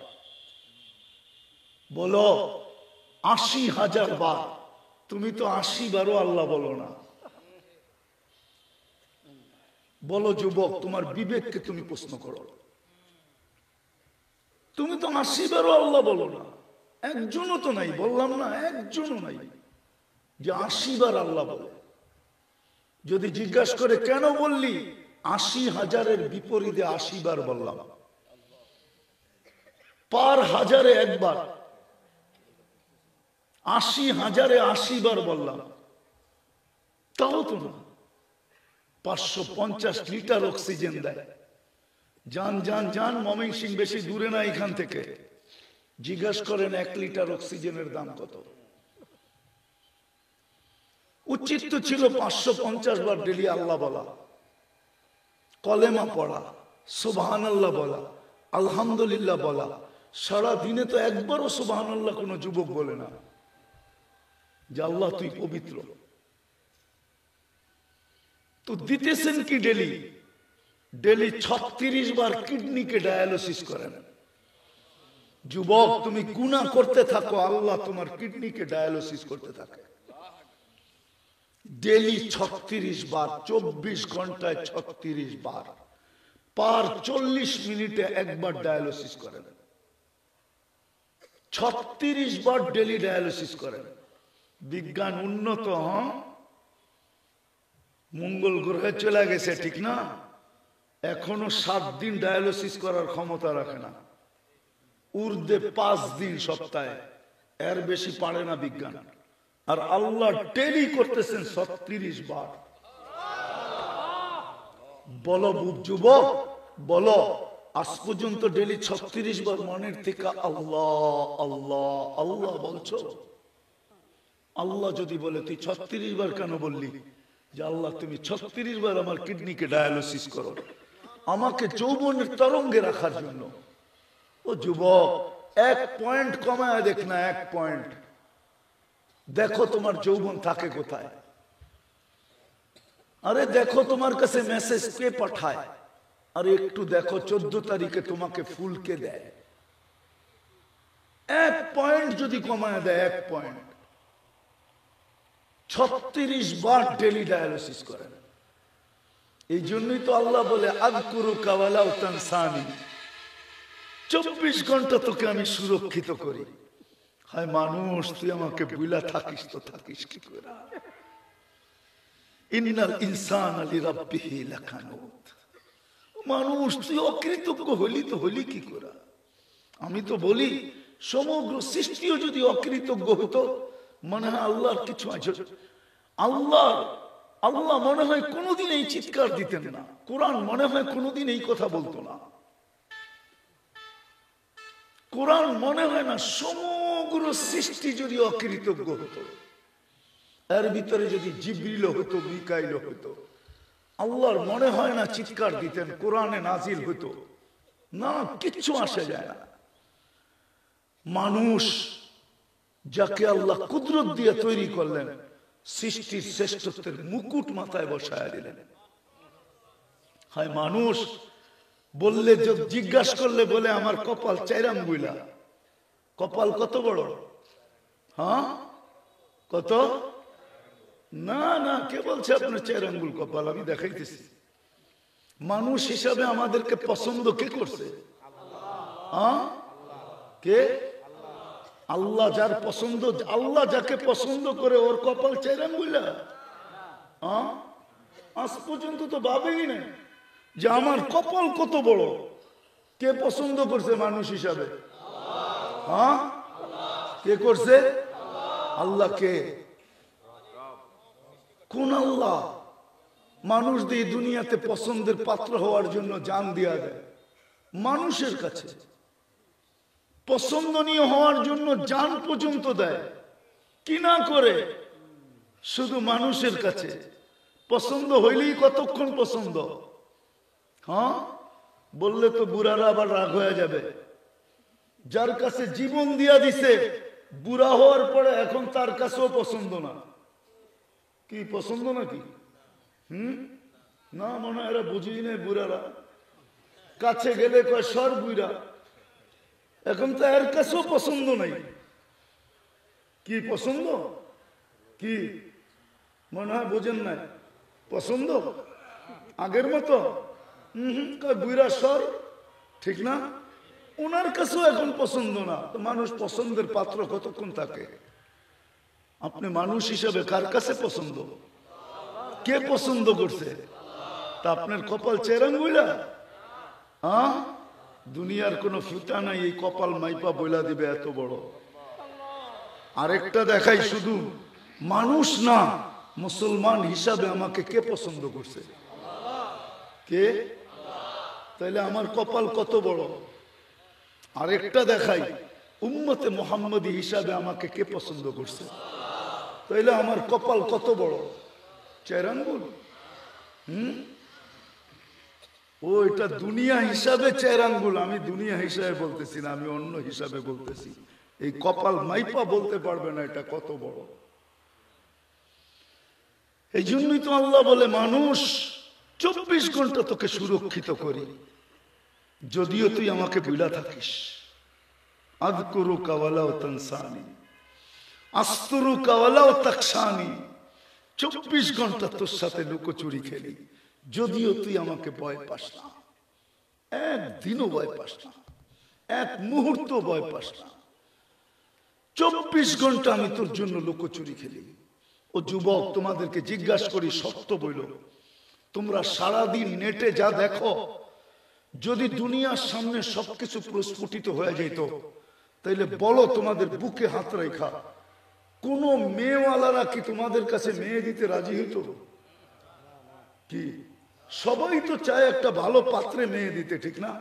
বলো 80,000 বার। তুমি তো 80 বারও আল্লাহ বলো না। বলো যুবক, তোমার বিবেককে তুমি প্রশ্ন করো। তুমি তো 80 বারও আল্লাহ বলো না। একজনও তো নাই, বললাম না, একজনও নাই যে 80 বার আল্লাহ বলে। যদি জিজ্ঞাসা করে কেন বললি, 80,000-এর বিপরীতে 80 বার বললাম। পার হাজারে একবার, 80,000-এ 80 বার বললাম, তাও তো না। 550 লিটার অক্সিজেন দেয়। যান যান যান, ময়মনসিংহ বেশি দূরে না এখান থেকে, জিজ্ঞাসা করেন 1 লিটার অক্সিজেনের দাম কত। উচিত তো ছিল 550 বার ডেলি আল্লাহ বলা, কলেমা পড়া, সুবহানাল্লাহ বলা, আলহামদুলিল্লাহ বলা। সারা দিনে তো একবারও সুবহানাল্লাহ কোনো যুবক বলে না যে আল্লাহ তুই পবিত্র। তো দিতেছেন কি ডেলি? ডেলি 36 বার কিডনিকে ডায়ালিসিস করেন। যুবক, তুমি গুনাহ করতে থাকো, আল্লাহ তোমার কিডনিকে ডায়ালিসিস করতে থাকে। ডেলি 36 বার, 24 ঘন্টায় 36 বার, পার 40 মিনিটে একবার ডায়ালিসিস করেন। 36 বার ডেলি ডায়ালিসিস করেন। বিজ্ঞান উন্নত, মঙ্গল গ্রহে চলে গেছে, ঠিক না? এখনো 7 দিন ডায়ালিসিস করার ক্ষমতা রাখে না। ঊর্ধ্বে 5 দিন সপ্তাহে, এর বেশি পারে না বিজ্ঞান। আর আল্লাহ ডেলি করতেছেন 36 বার। বলো যুবক, বলো আজ পর্যন্ত ডেলি 36 বার মনের থেকে আল্লাহ আল্লাহ আল্লাহ বলছো? আল্লাহ যদি বলে তুই 36 বার কেন বললি? যে আল্লাহ তুমি 36 বার আমার কিডনিকে ডায়ালিসিস করো, আমাকে যৌবনের তরঙ্গে রাখার জন্য। ও যুবক, 1 পয়েন্ট কমায় দেখ না, 1 পয়েন্ট দেখো তোমার যৌবন থাকে কোথায়। আরে দেখো তোমার কাছে মেসেজ কে পাঠায়, আরে একটু দেখো 14 তারিখে তোমাকে ফুল কে দেয়। 1 পয়েন্ট যদি কমায় দেয়, 1 পয়েন্ট, 36 বার ডেলি ডায়ালিসিস করেন। এই জন্যই তো আল্লাহ বলে আযকুরুকা ওয়ালা তানসানি, 24 ঘন্টা তোকে আমি সুরক্ষিত করি। হায় মানুষ, তুই আমাকে ভুলা থাকিস তো থাকিস কি করে? ইন্নাল ইনসানা লিরাব্বিহি লাকানুত। মানুষ, তুই অকৃতজ্ঞ হলি তো হলি কি করে? আমি তো বলি সমগ্র সৃষ্টিও যদি অকৃতজ্ঞ হতো, মনে হয় আল্লাহর কিছু আছে। আল্লাহ মনে হয় কোনোদিন এই চিৎকার দিতেন না, কোরআন মনে হয় কোনোদিন এই কথা বলতো না, কোরআন মনে হয় না সমগ্র সৃষ্টি যদি অকৃতজ্ঞ হতো, এর ভিতরে যদি জিবরিল হতো, মিকাইল হতো, আল্লাহর মনে হয় না চিৎকার দিতেন, কোরআনে নাজিল হতো না, কিচ্ছু আসে যায় না। মানুষ যাকে আল্লাহ কুদরত দিয়ে তৈরি করলেন, সৃষ্টির শ্রেষ্ঠত্বের মুকুট মাথায় বসায় দিলেন। হায় মানুষ, বললে জিজ্ঞাসা করলে বলে আমার কপাল 4 আঙ্গুলা। কপাল কত বড়? হ্যাঁ কত? না না, কে বলছে আপনার 4 আঙ্গুল কপাল? আমি দেখাইতেছি। মানুষ হিসাবে আমাদেরকে পছন্দ কে করছে? হ্যাঁ কে? আল্লাহ। যার পছন্দ, আল্লাহ যাকে পছন্দ করে ওর কপাল 4 আঙ্গুলা? হ্যাঁ, আজ পর্যন্ত তো ভাবেই না যে আমার কপাল কত বড়। কে পছন্দ করছে মানুষ হিসাবে? হ্যাঁ, কে করছে? আল্লাহ। কে? কোন আল্লাহ? মানুষ দিয়ে দুনিয়াতে পছন্দের পাত্র হওয়ার জন্য জান দিয়া দেয়, মানুষের কাছে পছন্দনীয় হওয়ার জন্য জান পর্যন্ত দেয়, কি না করে? শুধু মানুষের কাছে পছন্দ হইলেই কতক্ষণ পছন্দ? হ্যাঁ, বললে তো বুড়ারা আবার রাগ হয়ে যাবে। যার কাছে জীবন দিয়া দিছে, বুড়া হওয়ার পরে এখন তার কাছেও পছন্দ না। কি পছন্দ নাকি? না, মনে হয় এরা বুঝেই নেই। বুড়ারা কাছে গেলে কয় সর বুড়া, এখন তো এর কাছেও পছন্দ নাই। কি পছন্দ? কি মনে হয় বোঝেন নাই? পছন্দ আগের মতো বুড়া সর, ঠিক না? ওনার কাছেও এখন পছন্দ না। তো মানুষ পছন্দের পাত্র কতক্ষণ থাকে? আপনি মানুষ হিসাবে কার কাছে পছন্দ? কে পছন্দ করছে? তা আপনার কপাল 4 আঙ্গুলা? হ্যাঁ, দুনিয়ার কোন ফুটা নাই এই কপাল মাইপা বইলা দিবে এত বড়। আরেকটা দেখাই, শুধু মানুষ না, মুসলমান হিসাবে আমাকে কে পছন্দ করছে? কে? তাইলে আমার কপাল কত বড়? আরেকটা দেখাই, উম্মতে মুহাম্মদী হিসাবে আমাকে কে পছন্দ করছে? তাইলে আমার কপাল কত বড়? 4 আঙ্গুল। ও, এটা দুনিয়া হিসাবে 4 আঙ্গুল। আমি দুনিয়া হিসাবে বলতেছি না, আমি অন্য হিসাবে বলতেছি। এই কপাল মাইপা বলতে পারবে না এটা কত বড়। এই জন্যই তো আল্লাহ বলে মানুষ 24 ঘন্টা তোকে সুরক্ষিত করি, যদিও তুই আমাকে ভুলা থাকিস। আযকুরুকা ওয়ালা তানসানি, আস্তুরুকা ওয়ালা তাকশানি। 24 ঘন্টা তোর সাথে লুকোচুরি খেলি, যদিও তুই আমাকে ভয় পাস না, একদিনও ভয় পাস না, এক মুহূর্ত ভয় পাস না। 24 ঘন্টা আমি তোর জন্য লুকোচুরি খেলি। ও যুবক, তোমাদেরকে জিজ্ঞাসা করি, সত্য বইল, তোমরা সারাদিন নেটে যা দেখো, যদি দুনিয়ার সামনে সবকিছু প্রস্ফুটিত হয়ে যেত, তাইলে বলো তোমাদের বুকে হাত রেখা কোন মেয়েওয়ালারা কি তোমাদের কাছে মেয়ে দিতে রাজি হইতো? কি সবাই তো চায় একটা ভালো পাত্রে মেয়ে দিতে, ঠিক না?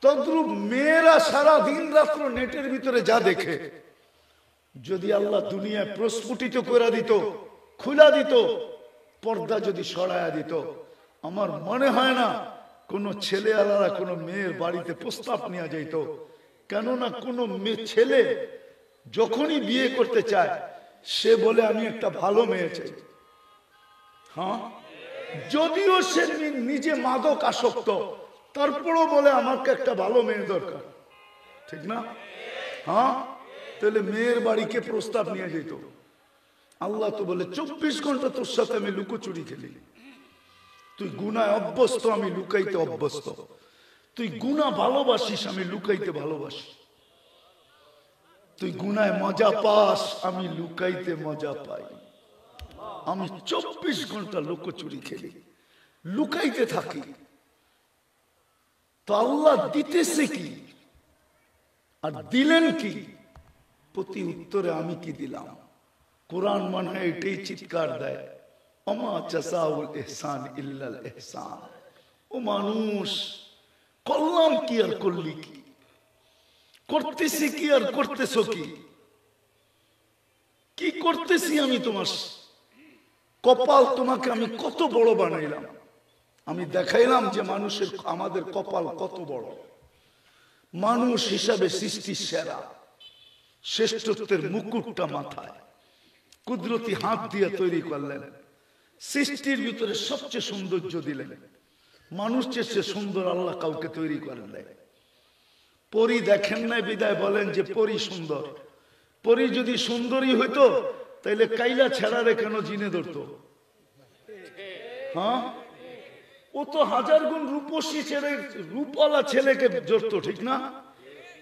তদ্রূপ মেয়েরা সারা দিন রাত্র নেটের ভিতরে যা দেখে, যদি আল্লাহ দুনিয়ায় প্রস্ফুটিত করে দিত, খুলা দিত, পর্দা যদি সরায়া দিত, আমার মনে হয় না কোন ছেলে আলাদা কোন মেয়ের বাড়িতে প্রস্তাব নেওয়া যাইত। কেননা কোন ছেলে যখনই বিয়ে করতে চায়, সে বলে আমি একটা ভালো মেয়ে চাই। হ্যাঁ, যদিও সে নিজে মাদক আসক্ত, তারপরও বলে আমাকে একটা ভালো মেয়ে দরকার, ঠিক না? হ্যাঁ, তাহলে মেয়ের বাড়িকে প্রস্তাব নিয়ে যেত। আল্লাহ তো বলে 24 ঘন্টা তোর সাথে আমি লুকোচুরি খেলি, তুই গুনায় অভ্যস্ত, আমি লুকাইতে অভ্যস্ত, তুই গুনাহ ভালোবাসিস, আমি লুকাইতে ভালোবাসি, তুই গুনায় মজা পাস, আমি লুকাইতে মজা পাই, আমি 24 ঘন্টা লুকোচুরি খেলি, লুকাইতে থাকি। তো আল্লাহ দিতেছে কি আর দিলেন কি, প্রতি উত্তরে আমি কি দিলাম? কোরআন মনে হয় এটাই চিৎকার দেয়, ওমা জাযাউল ইহসান ইল্লাল ইহসান। ও মানুষ, করলাম কি আর করলি কি, করতেছি কি আর করতেছো কি, কি করতেছি আমি তোমার? কপাল তোমাকে আমি কত বড় বানাইলাম, আমি দেখাইলাম যে মানুষের, আমাদের কপাল কত বড়, মানুষ হিসাবে সৃষ্টির সেরা, শ্রেষ্ঠত্বের মুকুটটা মাথায় কুদরতি হাত দিয়ে তৈরি করলেন, সৃষ্টির ভিতরে সবচেয়ে সৌন্দর্য দিলেন। মানুষ চেয়ে সুন্দর আল্লাহ কাউকে তৈরি করেন নাই। পরী দেখেন নাই বিদায় বলেন যে পরী সুন্দর। পরী যদি সুন্দরী হইতো তাইলে কাইলা ছেড়ারে কেন জিনে ধরতো? হ্যাঁ, ও তো হাজার গুণ রূপসী ছেড়ে রূপওয়ালা ছেলেকে ধরতো, ঠিক না?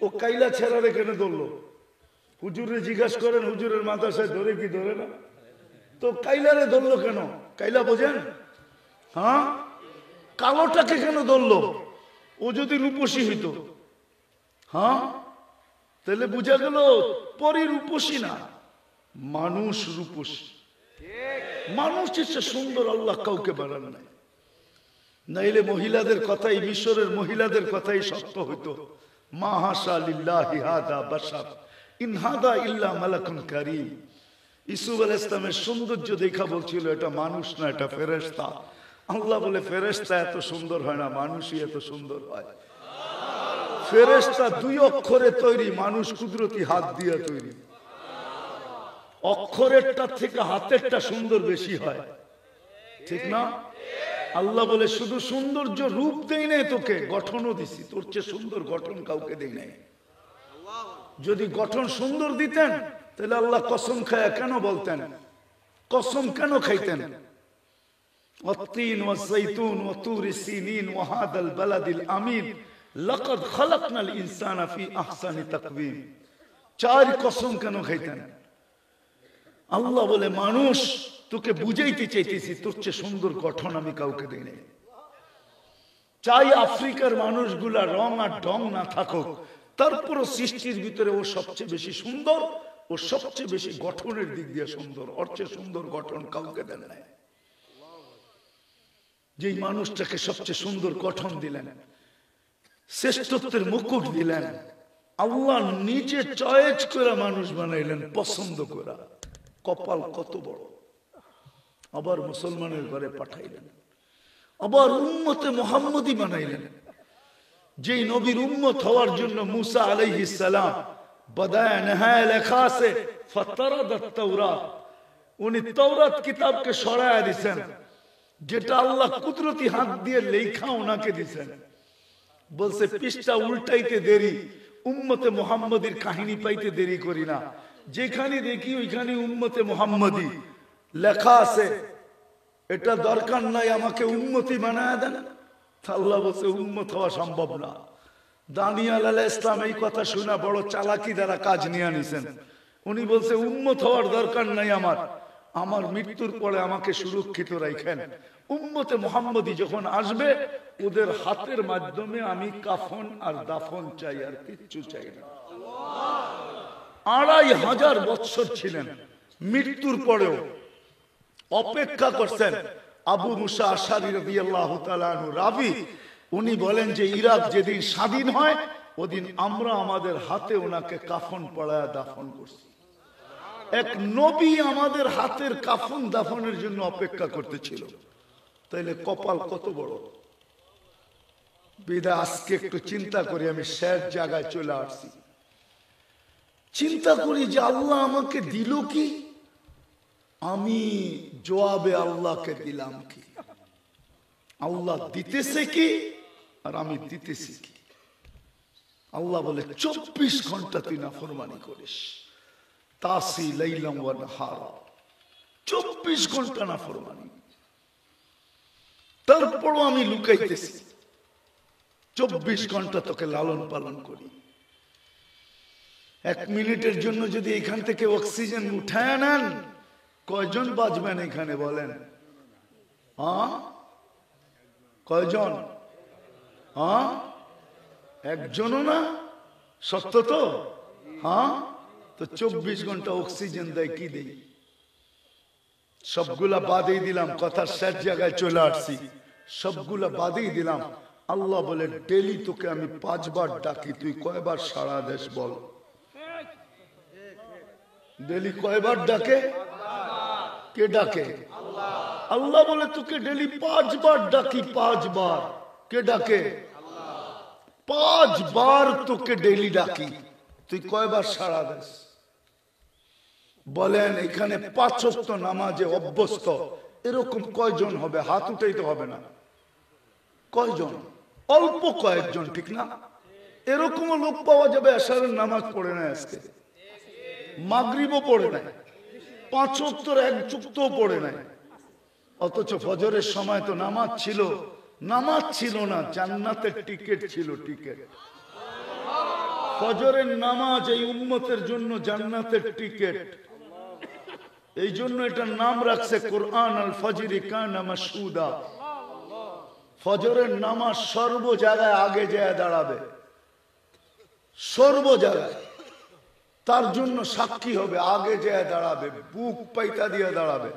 ও কাইলা ছেড়ারে কেন ধরলো? হুজুরে জিজ্ঞাসা করেন, হুজুরের মাদ্রাসায় ধরে কি ধরে না? তো কাইলারে ধরলো কেন? কাইলা বোঝেন? হ্যাঁ, কালোটাকে কেন ধরলো? ও যদি রূপসী হইতো, হ্যাঁ, তাহলে বুঝা গেল পরী রূপসী না, মানুষ রূপসী। মানুষ হচ্ছে সুন্দর, আল্লাহ কাউকে বানান নাই। নাইলে মহিলাদের কথাই, মিশরের মহিলাদের কথাই সত্য হইতো, মা হাসা লিল্লাহি হাদা বাশার ইন হাদা ইল্লা মালাকুন কারীম। ইসুফ আলাইহিস সালামের সৌন্দর্য দেখা বলছিল এটা মানুষ না, এটা ফেরেশতা। আল্লাহ বলে ফেরেশতা এত সুন্দর হয় না, মানুষই এত সুন্দর হয়। ফেরেশতা 2 অক্ষরে তৈরি, মানুষ কুদরতি হাত দিয়ে তৈরি। অক্ষরেরটা থেকে হাতেরটা সুন্দর বেশি হয়, ঠিক না? আল্লাহ বলে শুধু সৌন্দর্য রূপ দেই নাই তোকে, গঠনও দিছি, তোর চেয়ে সুন্দর গঠন কাউকে দেই নাই। যদি গঠন সুন্দর দিতেন তাহলে আল্লাহ কসম খায়া কেন বলতেন, কসম কেন খাইতেন? ওয়াত্তিন ওয়াযাইতুন ওয়া তুরি সিনিন ওয়া হাদাল বালাদিল আমিন লাকাদ খালাকনাল ইনসানা ফি আহসানি তাকওয়িম। 4 কসম কেন খাইতেন? আল্লাহ বলে মানুষ তোকে বুঝাইতে চাইতেছি তোর চেয়ে সুন্দর গঠন আমি কাউকে দেই নাই। চাই আফ্রিকার মানুষগুলা রং আর ঢং না থাকুক, তারপরও সৃষ্টির ভিতরে ও সবচেয়ে বেশি সুন্দর, ও সবচেয়ে বেশি গঠনের দিক দিয়ে সুন্দর, ওর চেয়ে সুন্দর গঠন কাউকে দেন নাই। যেই মানুষটাকে সবচেয়ে সুন্দর গঠন দিলেন, শ্রেষ্ঠত্বের মুকুট দিলেন, আল্লাহ নিজে চয়েস করে মানুষ বানাইলেন, পছন্দ করে। কপাল কত বড়! আবার মুসলমানের ঘরে পাঠাইলেন, আবার উম্মতে মুহাম্মদী বানাইলেন। যেই নবীর উম্মত হওয়ার জন্য মুসা আলাইহিস সালাম বদায় নেহায় লেখা আছে ফাতারাদাত তাওরাত, উনি তাওরাত কিতাবকে সরায়া দিয়েছেন, যেটা আল্লাহ কুদরতি হাত দিয়ে লেখা ওনাকে দিয়েছেন। বলছে পৃষ্ঠা উল্টাইতে দেরি, উম্মতে মুহাম্মদীর কাহিনী পাইতে দেরি করি না, যেখানে দেখি ওইখানে উম্মতে মুহাম্মদী লেখা আছে, এটা দরকার নাই, আমাকে উম্মতি বানায় দেন। আল্লাহ বলছে উম্মত হওয়া সম্ভব না। দানিয়াল আলাইহিস সালাম এই কথা শুনে বড় চালাকি দ্বারা কাজ নিয়ে নিছেন। উনি বলছে উম্মত হওয়ার দরকার নাই, আমার মৃত্যুর পরে আমাকে সুরক্ষিত রাখেন। উম্মতে মুহাম্মদী যখন আসবে ওদের হাতের মাধ্যমে আমি কাফন আর দাফন চাই, আর কিচ্ছু চাই না। 2500 বছর ছিলেন, মৃত্যুর পরেও অপেক্ষা করছেন। আবু মুসা আশআরী রাদিয়াল্লাহু তাআলা আনহু রাবী, উনি বলেন যে ইরাক যেদিন স্বাধীন হয় ওদিন আমরা আমাদের হাতে ওনাকে কাফন পরায়া দাফন করছি। এক নবী আমাদের হাতের কাফন দাফনের জন্য অপেক্ষা করতেছিল, তাইলে কপাল কত বড়! বিদা আজকে একটু চিন্তা করি, আমি শেষ জায়গায় চলে আসছি। চিন্তা করি যে আল্লাহ আমাকে দিল কি, আমি জবাবে আল্লাহকে দিলাম কি? আল্লাহ দিতেছে কি আর আমি দিতেছি কি? আল্লাহ বলে 24 ঘন্টা তুই নাফরমানি করিস, তাসি লাইলাম ওয়া নাহারা, 24 ঘন্টা নাফরমানি, তারপরও আমি লুকাইতেছি। 24 ঘন্টা তোকে লালন পালন করি। 1 মিনিটের জন্য যদি এখান থেকে অক্সিজেন উঠায় নেন, কয়জন বাঁচবেন এখানে বলেন? কয়জন? একজনও না? সত্য তো? তো 24 ঘন্টা অক্সিজেন দেয় কি দেই? সবগুলা বাদেই দিলাম, কথার শেষ জায়গায় চলে আসছি। সবগুলা বাদেই দিলাম। আল্লাহ বলে ডেলি তোকে আমি 5 বার ডাকি, তুই কয়বার সাড়া দেশ বল? ডেলি কয়বার ডাকে? কে ডাকে? আল্লাহ বলে তোকে ডেলি 5 বার ডাকি, 5 বার। কে ডাকে? 5 বার তোকে ডেলি ডাকি, তুই কয়বার সাড়া দেশ? বলেন এখানে 5 ওয়াক্ত নামাজে অভ্যস্ত এরকম কয়জন হবে? হাত উঠাইতে হবে না। কয়জন? অল্প কয়েকজন, ঠিক না? এরকমও লোক পাওয়া যাবে এশারের নামাজ পড়ে না, আজকে মাগরিবও পড়ে নাই, 5 ওয়াক্তের 1 ওয়াক্তও পড়ে নাই, অথচ ফজরের সময় তো নামাজ ছিল। নামাজ ছিল না, জান্নাতের টিকিট ছিল, টিকিট। ফজরের নামাজ এই উম্মতের জন্য জান্নাতের টিকিট। এই জন্য এটার নাম রাখছে কোরআন আল ফজরি কানা মাশহুদা। ফজরের নামাজ সর্ব জায়গায় আগে যায় দাঁড়াবে, সর্ব জায়গায়। তার জন্য সাক্ষী হবে, আগে যায় দাঁড়াবে, বুক পাইতা দিয়ে দাঁড়াবে,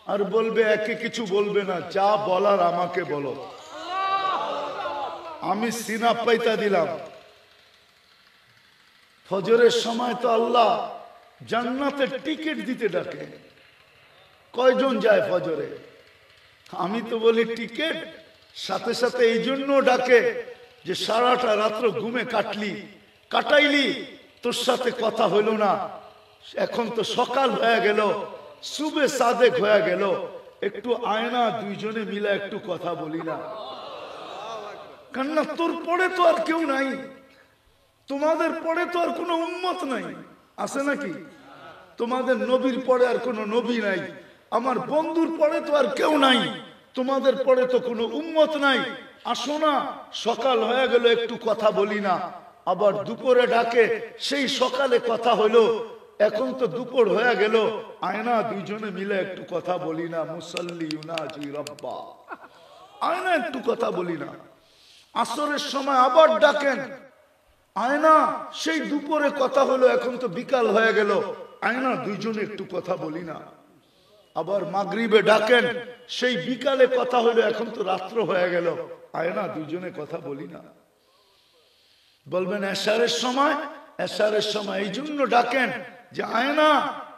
আর বলবে একে কিছু বলবে না, যা বলার আমাকে বলো, আমি সিনা পাইতা দিলাম। ফজরের সময় তো আল্লাহ জান্নাতের টিকিট দিতে ডাকে। কয়জন যায় ফজরে? আমি তো বলি টিকিট। সাথে সাথে এই জন্য ডাকে যে সারাটা রাত্র ঘুমে কাটাইলি, তোর সাথে কথা হইল না, এখন তো সকাল হয়ে গেল, সুবে সাদেক হয়ে গেল, একটু আয়না দুইজনে মিলে একটু কথা বলি না। কেননা তোর পরে তো আর কেউ নাই, তোমাদের পরে তো আর কোনো উম্মত নাই, আছে নাকি? তোমাদের নবীর পরে আর কোনো নবী নাই, আমার বন্ধুর পরে তো আর কেউ নাই, তোমাদের পরে তো কোনো উম্মত নাই। আসো না, সকাল হয়ে গেল, একটু কথা বলি না। আবার দুপুরে ডাকে, সেই সকালে কথা হলো, এখন তো দুপুর হয়ে গেল, আয়না দুইজনে মিলে একটু কথা বলি না। মুসাল্লি ইউনাজি রাব্বা, আয়না একটু কথা বলি না। আসরের সময় আবার ডাকেন, আয়না সেই দুপুরে কথা হলো, এখন তো বিকাল হয়ে গেল, আয়না দুইজনে একটু কথা বলি না। আবার মাগরিবে ডাকেন, সেই বিকালে কথা হলো, এখন তো রাত্র হয়ে গেল, আয়না দুইজনে কথা বলি না। বলবেন এশারের সময় এই জন্য ডাকেন যে আয়না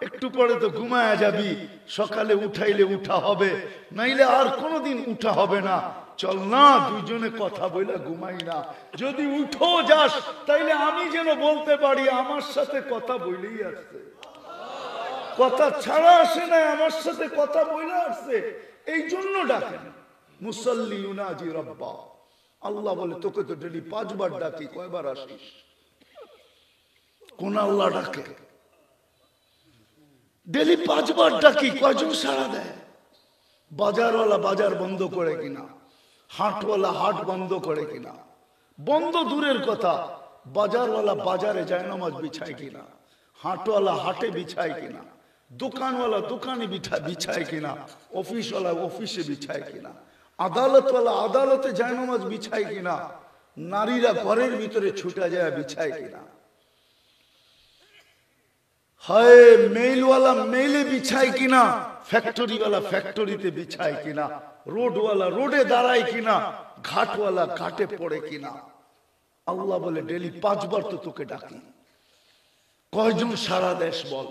একটু পরে তো ঘুমায়া যাবি, সকালে উঠাইলে উঠা হবে, নাইলে আর কোনোদিন উঠা হবে না, চল না দুইজনে কথা বইলা ঘুমাই না। যদি উঠো যাস তাইলে আমি যেন বলতে পারি আমার সাথে কথা বইলেই আসছে, কথা ছাড়া আসে না, আমার সাথে কথা বইলা আসছে। এই জন্য ডাকেন মুসাল্লি ইউনাজি রাব্বা। আল্লাহ বলে তোকে তো ডেলি 5 বার ডাকি, কয়বার আসিস? কোন আল্লাহ ডাকে? ডেলি 5 বার ডাকি, কয়জন সাড়া দেয়? বাজারওয়ালা বাজার বন্ধ করে কিনা, হাটওয়ালা হাট বন্ধ করে কিনা, বন্ধ দূরের কথা, বাজারওয়ালা বাজারে যায় নামাজ বিছায় কিনা, হাটওয়ালা হাটে বিছায় কিনা, দোকানওয়ালা দোকানে বিছায় কিনা, অফিসওয়ালা অফিসে বিছায় কিনা, আদালতওয়ালা আদালতে যায় নামাজ বিছায় কিনা, নারীরা ঘরের ভিতরে ছুটা যায় বিছায় কিনা, হায় মেইলওয়ালা মেইলে বিছায় কিনা, ফ্যাক্টরিওয়ালা ফ্যাক্টরিতে বিছায় কিনা, রোডওয়ালা রোডে দাঁড়ায় কিনা, ঘাটওয়ালা ঘাটে পড়ে কিনা। আল্লাহ বলে ডেলি 5 বার তো তোকে ডাকি, কয়জন সারা দেশ বল?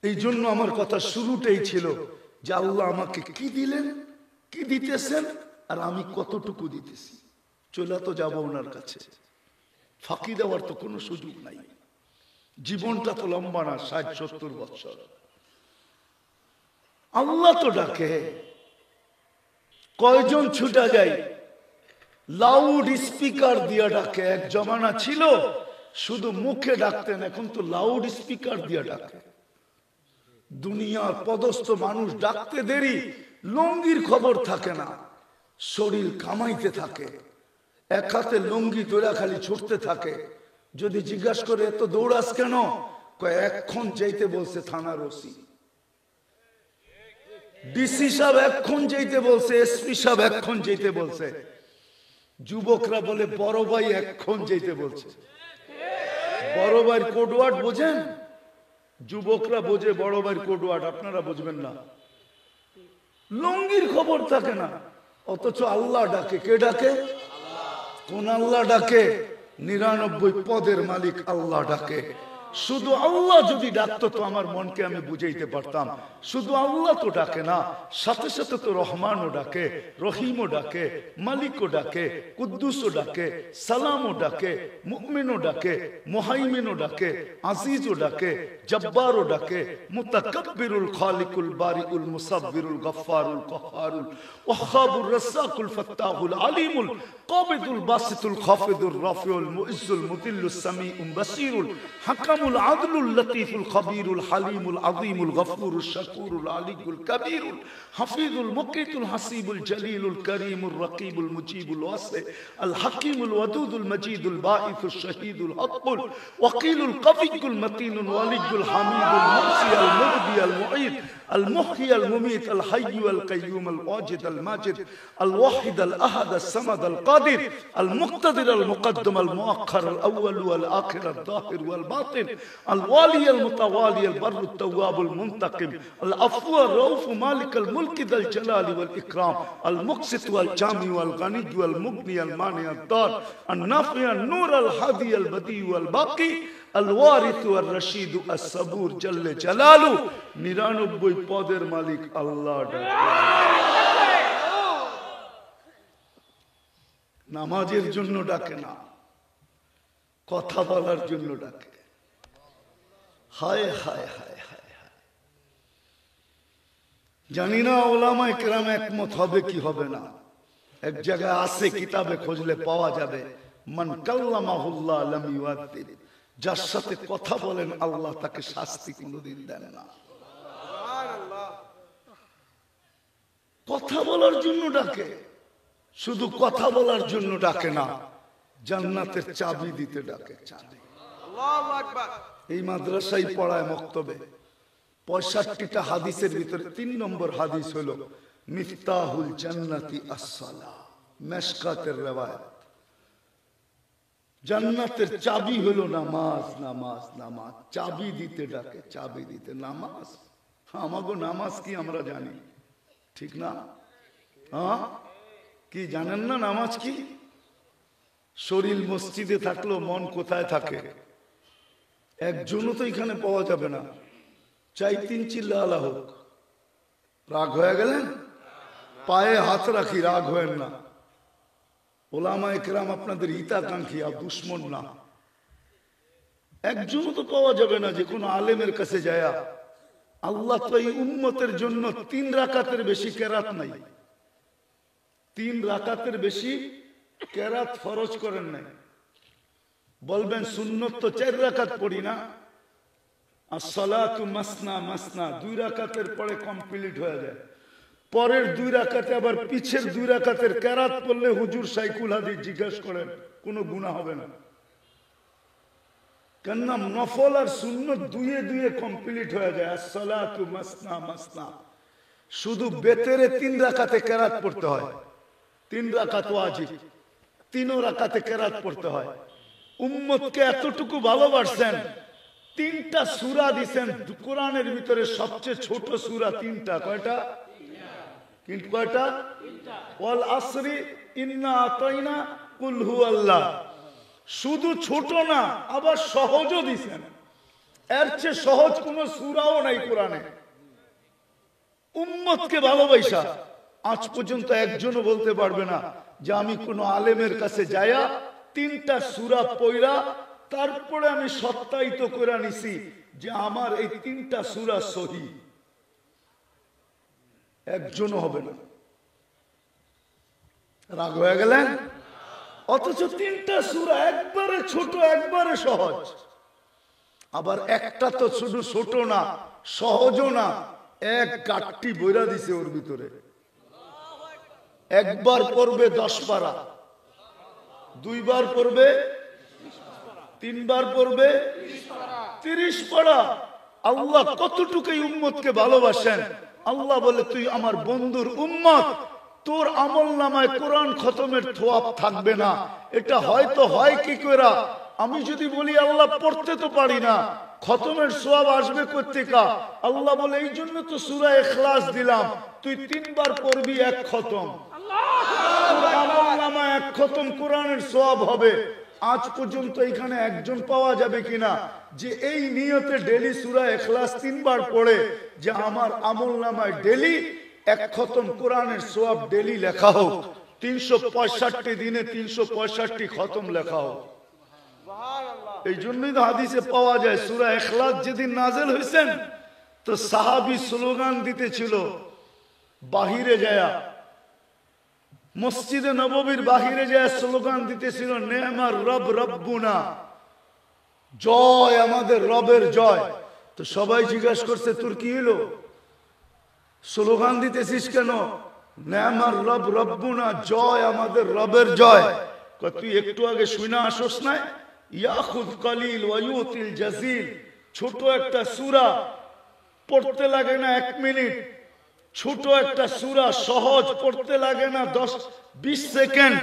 এই জন্য আমার কথা শুরুটাই ছিল যে আল্লাহ আমাকে কি দিলেন, কি দিতেছেন, আর আমি কতটুকু দিতেছি। চলে তো যাবো ওনার কাছে, ফাঁকি দেওয়ার তো কোনো সুযোগ নাই। জীবনটা তো লম্বা না, 60-70 বছর। আল্লাহ তো ডাকে, কয়জন ছুটা যায়? লাউড স্পিকার দিয়ে ডাকে। এক জমানা ছিল শুধু মুখে ডাকতেন, এখন তো লাউড স্পিকার দিয়ে ডাকে। দুনিয়ার পদস্থ মানুষ ডাকতে দেরি, লঙ্গির খবর থাকে না, শরীর কামাইতে থাকে, এক হাতে লঙ্গি তোরা খালি ছুটতে থাকে। যদি জিজ্ঞাসা করে এত দৌড়াস কেন, কয় এক্ষণ যাইতে বলছে থানার ওসি, ডিসি সাহেব এক্ষণ যাইতে বলছে, এসপি সাহেব এক্ষণ যাইতে বলছে। যুবকরা বলে বড় ভাই এক্ষণ যাইতে বলছে। বড় ভাইয়ের কোডওয়ার্ড বোঝেন? যুবকরা বোঝে বড় ভাইয়ের কোডওয়ার্ড, আপনারা বুঝবেন না। লঙ্গির খবর থাকে না, অথচ আল্লাহ ডাকে। কে ডাকে? কোন আল্লাহ ডাকে? 99 পদের মালিক আল্লাহ ডাকে। শুধু আল্লাহ যদি ডাকতো তো আমার মনকে আমি বুঝাইতে পারতাম। শুধু আল্লাহ তো ডাকে না, সাথে সাথে তো রহমানও ডাকে, রহিমও ডাকে, মালিকও ডাকে, কুদ্দুসও ডাকে, সালামও ডাকে, মুমিনও ডাকে, মুহাইমিনও ডাকে, আজিজও ডাকে, জব্বারও ডাকে, মুতাকাব্বিরুল খালিকুল বারিউল মুসাব্বিরুল গফফারুল কহ্হারুল ওয়াহ্হাবুর রাজ্জাকুল ফাত্তাহুল আলিমুল কাবিদুল বাসিতুল খাফিদুর রাফিউল মুইজ্জুল মুদিল্লুস সামিউল বাসীরুল হাকামুল আদলুল লতীফুল খবীরুল হালিমুল আযীমুল গফুরুশ শাকুরুল আলিয়ুল কবীরুল হাফিজুল মুকিতুল হাসিবুল জলিলুল করিমুর রকিবুল মুজিবুল ওয়াসি আল হাকিমুল ওয়াদুদুল মজিদুল বাঈসুশ শহীদুল হকুল ওয়াকিলুল কবিয়ুল মতিনুল ওয়ালিয়ুল হামিদুল মুহসি আল মুবদি আল মুঈদ আল মুহয়ি আল মুমীত আল হায়্যু আল কাইয়্যুম আল ওয়াজিদ আল মাজিদ আল ওয়াহিদ আল আহাদ আস সামাদ আল কাদির আল মুক্তাদির আল মুকদ্দম আল মুআখ্খার আল আউয়াল ওয়াল আখির আল যাহির ওয়াল বাতিন আল ওয়ালি আল মুতাওয়ালি আল বাররু আত তাওয়াব আল মুনতাকিম আল আফু আর রাউফ মালিক আল মুলক যাল জালাল ওয়াল ইকরাম আল মুকসিত ওয়াল জামি ওয়াল গনি ওয়াল মুগনি আল মানি আদ দার আন নাফি আন নূর আল হাদি আল বদি ওয়াল বাকি আল ওয়ারিস ওয়ার রশিদ আস সাবুর জাল্লে জালালু। 99 পদের মালিক আল্লাহ ডাকে। নামাজের জন্য ডাকে না, কথা বলার জন্য ডাকে। হায় হায় হায় হায় হায়, জানি না ওলামায়ে কেরাম একমত হবে কি হবে না। এক জায়গায় আছে, কিতাবে খুঁজলে পাওয়া যাবে, মান কাল্লামাহুল্লাহ লাম ইউআদ্দিব, যার সাথে কথা বলেন আল্লাহ তাকে শাস্তি কোনোদিন দেন না। কথা বলার জন্য ডাকে, শুধু কথা বলার জন্য ডাকে না, জান্নাতের চাবি দিতে ডাকে। চাবি। আল্লাহু আকবার। এই মাদ্রাসায় পড়ায় মক্তবে 65টা হাদিসের ভিতরে 3 নম্বর হাদিস হলো মিফতাহুল জান্নাতি আস-সালাহ, মিশকাতের রওয়ায়াত। জান্নাতের চাবি হলো নামাজ, নামাজ, নামাজ। চাবি দিতে ডাকে, চাবি দিতে। নামাজ, আমাগো নামাজ কি আমরা জানি, ঠিক না? হ্যাঁ, কি জানেন না নামাজ কি? শরীর মসজিদে থাকলো মন কোথায় থাকে? একজনও তো এখানে পাওয়া যাবে না। চাই 3 চিল্লা আলা হোক। রাগ হয়ে গেলেন? পায়ে হাত রাখি, রাগ হয়েন না। ওলামায়ে কেরাম আপনাদের হিতাকাঙ্ক্ষী, আর দুশ্মন না। একজনও তো পাওয়া যাবে না যে কোনো আলেমের কাছে যায় আল্লাহ তো এই উম্মতের জন্য 3 রাকাতের বেশি কেরাত নাই। 3 রাকাতের বেশি কেরাত ফরজ করেন নাই। বলবেন সুন্নত তো 4 রাকাত পড়ি না। as-salatu masna masna, 2 রাকাতের পরে কমপ্লিট হয়ে যায়। পরের 2 রাকাতে আবার পিছের 2 রাকাতের কেরাত পড়লে হুজুর সাইকুল হাদিস জিজ্ঞাসা করেন, কোনো গুনাহ হবে না। কেননা নফল আর সুন্নত 2 কমপ্লিট হয়ে যায়। as-salatu masna masna, শুধু বেতেরে 3 রাকাতে কেরাত পড়তে হয়। 3 রাকাত ওয়াজিব, 3 রাকাতে কেরাত পড়তে হয়। উম্মতকে এতটুকু ভালোবাসেন, 3টা সূরা দিবেন কোরআনের ভিতরে। সবচেয়ে ছোট সূরা 3টা। কয়টা? কিন্তু কয়টা? ওয়াল আসরি, ইন্না আতাইনা, কুল হুয়াল্লাহ। শুধু ছোট না, আবার সহজও দিবেন। এর চেয়ে সহজ কোন সূরাও নাই কোরআনে। উম্মতকে ভালোবাসা আজ পর্যন্ত একজনও বলতে পারবে না যে আমি কোন আলেমের কাছে যায়া 3টা সূরা পড়া তারপরে আমি সত্যায়িত করে নিছি যে আমার এই 3টা সূরা সহিহ। একজনও হবে না। রাগ হয়ে গেলেন? অথচ 3টা সূরা একবারে ছোট, একবারে সহজ। আবার একটা তো শুধু ছোট না, সহজও না, এক গাঁটটি বইরা দিছে ওর ভিতরে। একবার পড়বে 10 পারা, দুইবার পড়বে, তিনবার পড়বে 30 পারা। আল্লাহ কতটুকু উম্মতকে ভালোবাসেন। আল্লাহ বলে তুই আমার বন্ধুর উম্মত, তোর আমলনামায় কোরআন খতমের থোয়াব থাকবে না। এটা হয়তো হয় কি করে? আমি যদি বলি আল্লাহ পড়তে তো পারি না, খতমের সওয়াব আসবে কোত্থেকে? আল্লাহ বলে এই জন্য তো সূরা ইখলাস দিলাম, তুই 3 বার পড়বি, এক খতম। তোর আমলনামায় এক খতম কোরআনের সওয়াব হবে। আজ পর্যন্ত এখানে একজন পাওয়া যাবে কিনা যে এই নিয়তে ডেলি সূরা ইখলাস 3 বার পড়ে যে আমার আমলনামায় ডেলি এক খতম কোরআনের সওয়াব ডেলি লেখা হোক, 365 দিনে 365 খতম লেখা হোক। এই জন্যই তো হাদিসে পাওয়া যায় সূরা ইখলাস যেদিন নাযিল হয়েছেন তো সাহাবী স্লোগান দিতেছিল বাহিরে যায়, মসজিদে নববীর বাহিরে যায় স্লোগান দিতেছিল নেমার রব রব্বুনা, জয় আমাদের রবের জয়। তো সবাই জিজ্ঞাসা করছে তোর কি হলো, স্লোগান দিতেছিস কেন? নেমার রব রব্বুনা, জয় আমাদের রবের জয়। তুই একটু আগে শুনে আসোস না, ইয়াখুদ কলিল ওয়া ইউতিল জাজিল, ছোট একটা সূরা, পড়তে লাগে না 1 মিনিট, ছোট একটা সূরা, সহজ, পড়তে লাগে না 10-20 সেকেন্ড,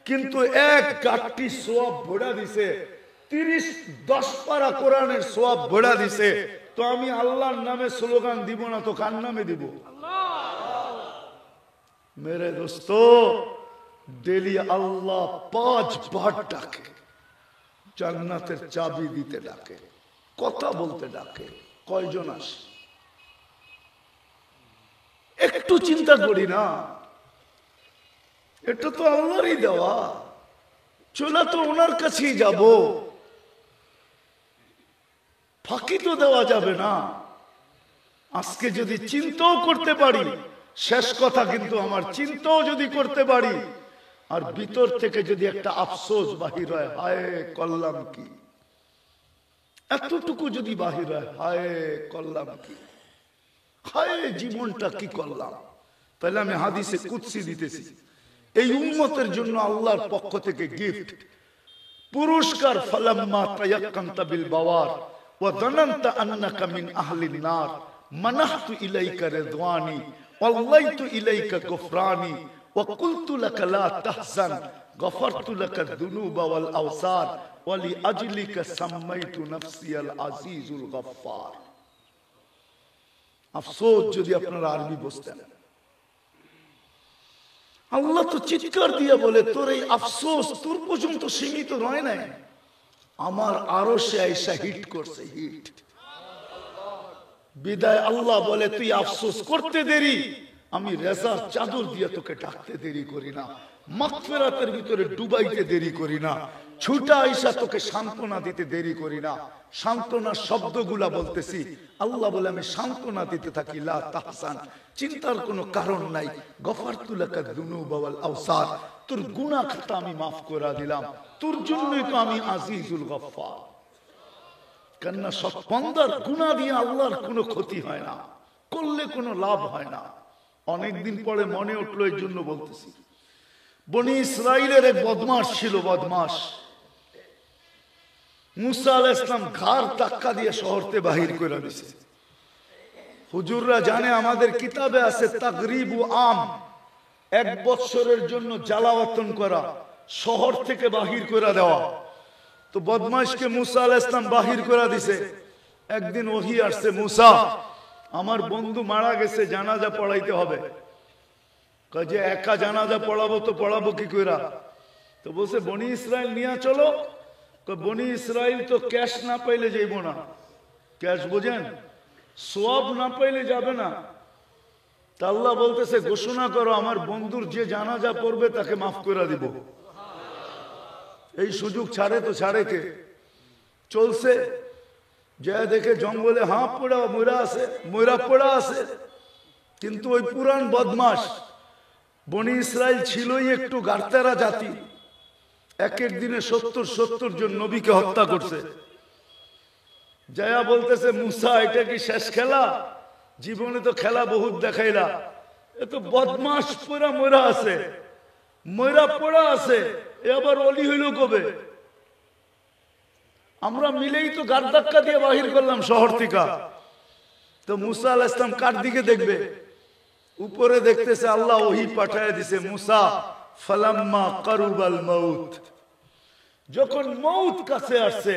কিন্তু এক গাঁটটি সওয়াব ভরা দিছে, 10 পারা কোরআনের সওয়াব ভরা দিছে। তো আমি আল্লাহর নামে স্লোগান দিব না তো কার নামে দিব? মেরে দোস্ত, ডেলি আল্লাহ 5 বার ডাকে, জান্নাতের চাবি দিতে ডাকে, কথা বলতে ডাকে। কয়জন আসে একটু চিন্তা করি না? এটা তো আল্লাহরই দেওয়া, চলে তো ওনার কাছেই যাব, ফাঁকি তো দেওয়া যাবে না। আজকে যদি চিন্তাও করতে পারি, শেষ কথা কিন্তু আমার চিন্তাও যদি করতে পারি আর ভিতর থেকে যদি একটা আফসোস বাহির হয়, হায় করলাম কি, এতটুকু যদি বাহির হয়, হায় করলাম কি, হায় জীবনটা কি করলাম, তাহলে আমি হাদিসে কুদসি দিতেছি, এই উম্মতের জন্য আল্লাহর পক্ষ থেকে গিফট, পুরস্কার। ফালাম্মা তায়াক্কানতা বিল বাওয়ার ওয়া যানানতা আন্নাকা মিন আহলিন নার মানাহতু ইলাইকা রিদওয়ানি ওয়াল্লাইতু ইলাইকা গফরানি ওয়া কুলতু লাকা লা তাহজান গফারতু লাকা যুনুবা ওয়াল আওসার ওয়া লিআজলিকা সাম্মাইতু নাফসিয়াল আজিজুল গফফার। আফসোস যদি আপনারা আরবি বুঝতেন। আল্লাহ তো চিৎকার দিয়ে বলে তোর এই আফসোস তোর পর্যন্ত সীমিত নয় নাই, আমার আরো সে আইসা হিট করছে, হিট। বিদায় আল্লাহ বলে তুই আফসোস করতে দেরি, আমি রেজার চাদর দিয়ে তোকে ডাকতে দেরি করি না, মাগফিরাতের ভিতরে ডুবাইতে দেরি করি না, ছুটা আইসা তোকে সান্ত্বনা দিতে দেরি করি না। সান্ত্বনার শব্দগুলা বলতেছি, আল্লাহ বলে আমি সান্ত্বনা দিতে থাকি, লা তাহজান, চিন্তার কোনো কারণ নাই, গফারতু লাকা যুনুবা ওয়াল আওসার, তোর গুনাহ খাতা আমি মাফ করে দিলাম, তোর জন্যই তো আমি আজিজুল গফফার। কেননা সব বান্দার গুনাহ দিয়ে আল্লাহর কোনো ক্ষতি হয় না, করলে কোনো লাভ হয় না। অনেকদিন পরে মনে উঠলো, এই জন্য বলতেছি। বনি ইসরাইলের এক বদমাস ছিল, বদমাস। মুসা আলাইহিস সালাম ঘাড় ধাক্কা দিয়ে শহরতে বাহির করে দিয়েছে। হুজুররা জানে, আমাদের কিতাবে আছে তাগরিবু আম, 1 বছরের জন্য জ্বালাওয়াতন করা, শহর থেকে বাহির করে দেওয়া। তো বদমাইশকে মুসা আলাইহিস সালাম বাহির করে দিছে। একদিন ওহী আসছে, মুসা আমার বন্ধু মারা গেছে, জানাজা পড়াইতে হবে। কয় যে একা জানাজা পড়াবো তো পড়াবো কি কইরা? তো বলছে বনি ইসরাইল নিয়ে চলো। বনি ইসরাইল তো ক্যাশ না পাইলে যাইব না, ক্যাশ বোঝেন, সওয়াব না পাইলে যাবে না। তা আল্লাহ বলতেছে ঘোষণা করো আমার বন্ধুর যে জানাজা পড়বে তাকে মাফ করে দিব। এই সুযোগ ছাড়ে তো ছাড়ে কে? চলছে, যে দেখে জঙ্গলে হাঁপ পড়া ময়রা আছে, ময়রা পড়া আছে। কিন্তু ওই পুরান বদমাস বনি ইসরাইল ছিলই একটু গারতারা জাতি, এক এক দিনে 70 জন নবীকে হত্যা করছে। জয়া বলতেছে মুসা এটা কি শেষ খেলা? জীবনে তো খেলা বহুত দেখাইলা, এ তো বদমাস পুরা মরা আছে, মরা পড়া আছে, এ আবার অলি হইল কবে? আমরা মিলেই তো গাড় ধাক্কা দিয়ে বাহির করলাম শহর থেকে। তো মুসা আলাইহিস সালাম কার দিকে দেখবে? উপরে দেখতেছে আল্লাহ ওহী পাঠায় দিছে, মুসা ফালাম্মা কারুবাল মাউত, যখন মউত কাছে আসছে,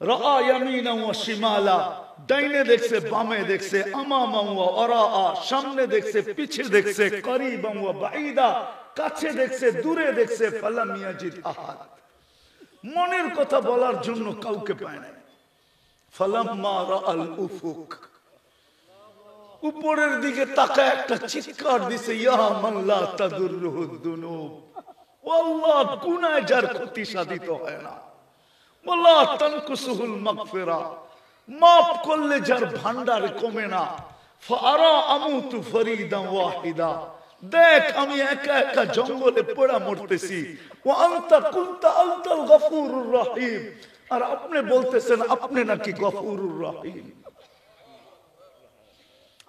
রাআ ইয়ামিনা ওয়া শিমালা, ডাইনে দেখছে বামে দেখছে, আমামা ওয়া ওয়ারাআ, সামনে দেখছে পিছে দেখছে, করিবান ওয়া বাঈদা, কাছে দেখছে দূরে দেখছে, ফালাম ইয়াজিদ আহাদ, মনের কথা বলার জন্য কাউকে পায় না। ফালাম্মা রাআল উফুক, উপরের দিকে তাকায় একটা চিৎকার দিছে, ইয়া মান লা তাদুররুহু যুনুব, ও আল্লাহ গুনাহ যার ক্ষতি সাধিত হয় না, ওয়ালা তানকুসুহুল মাগফিরা, মাফ করলে যার ভান্ডার কমে না, ফাআরা আমুতু ফরিদান ওয়াহিদা, দেখ আমি একা একা জঙ্গলে পড়া মরতেছি, ওয়া আনতা কুনতা আনতাল গফুরুর রহিম, আর আপনি বলতেছেন আপনি নাকি গফুরুর রহিম।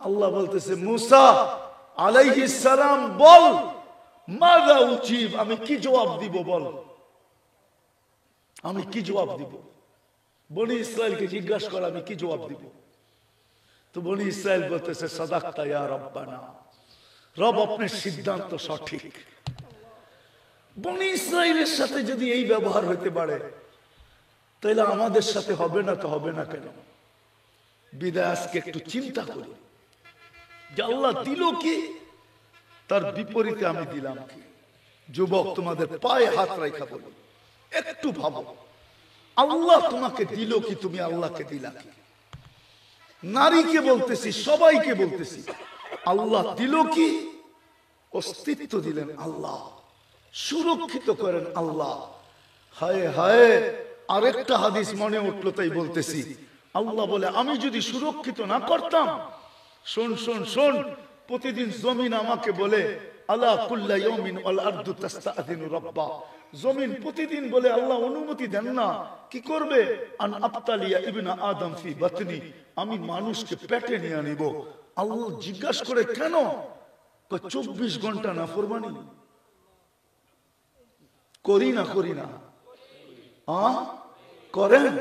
আল্লাহ বলতেছে মুসা আলাইহিস সালাম বল, মাযা উজিব, আমি কি জবাব দিব বল, আমি কি জবাব দিব? বনি ইসরাইলকে জিজ্ঞাসা কর আমি কি জবাব দিব। তো বনি ইসরাইল বলতেছে সাদাকতা ইয়া রাব্বানা, রব আপনার সিদ্ধান্ত সঠিক। বনি ইসরাইলের সাথে যদি এই ব্যবহার হইতে পারে তাহলে আমাদের সাথে হবে না? তো হবে না কেন? বিদায় আজকে একটু চিন্তা করি যে আল্লাহ দিল কি, তার বিপরীতে আমি দিলাম কি। যুবক তোমাদের পায়ে হাত রাখা বলি, একটু ভাবো আল্লাহ তোমাকে দিল কি, তুমি আল্লাহকে দিলা কি? নারীকে বলতেছি, সবাইকে বলতেছি, আল্লাহ দিল কি? অস্তিত্ব দিলেন আল্লাহ, সুরক্ষিত করেন আল্লাহ। হায় হায়, আরেকটা হাদিস মনে উঠলো তাই বলতেছি, আল্লাহ বলে আমি যদি সুরক্ষিত না করতাম, শোন শোন শোন, প্রতিদিন জমিন আমাকে বলে আলা কুল্লা ইয়াউমিন ওয়াল আরদু তাস্তাযিনু রাব্বা, জমিন প্রতিদিন বলে আল্লাহ অনুমতি দেন না, কি করবে? আন আবতালিয়া ইবনা আদম ফি বাতনি, আমি মানুষকে পেটে নিয়ে নিব। আল্লাহ জিজ্ঞাসা করে কেন? 24 ঘন্টা নাফরমানি করি না, করি না? করেন?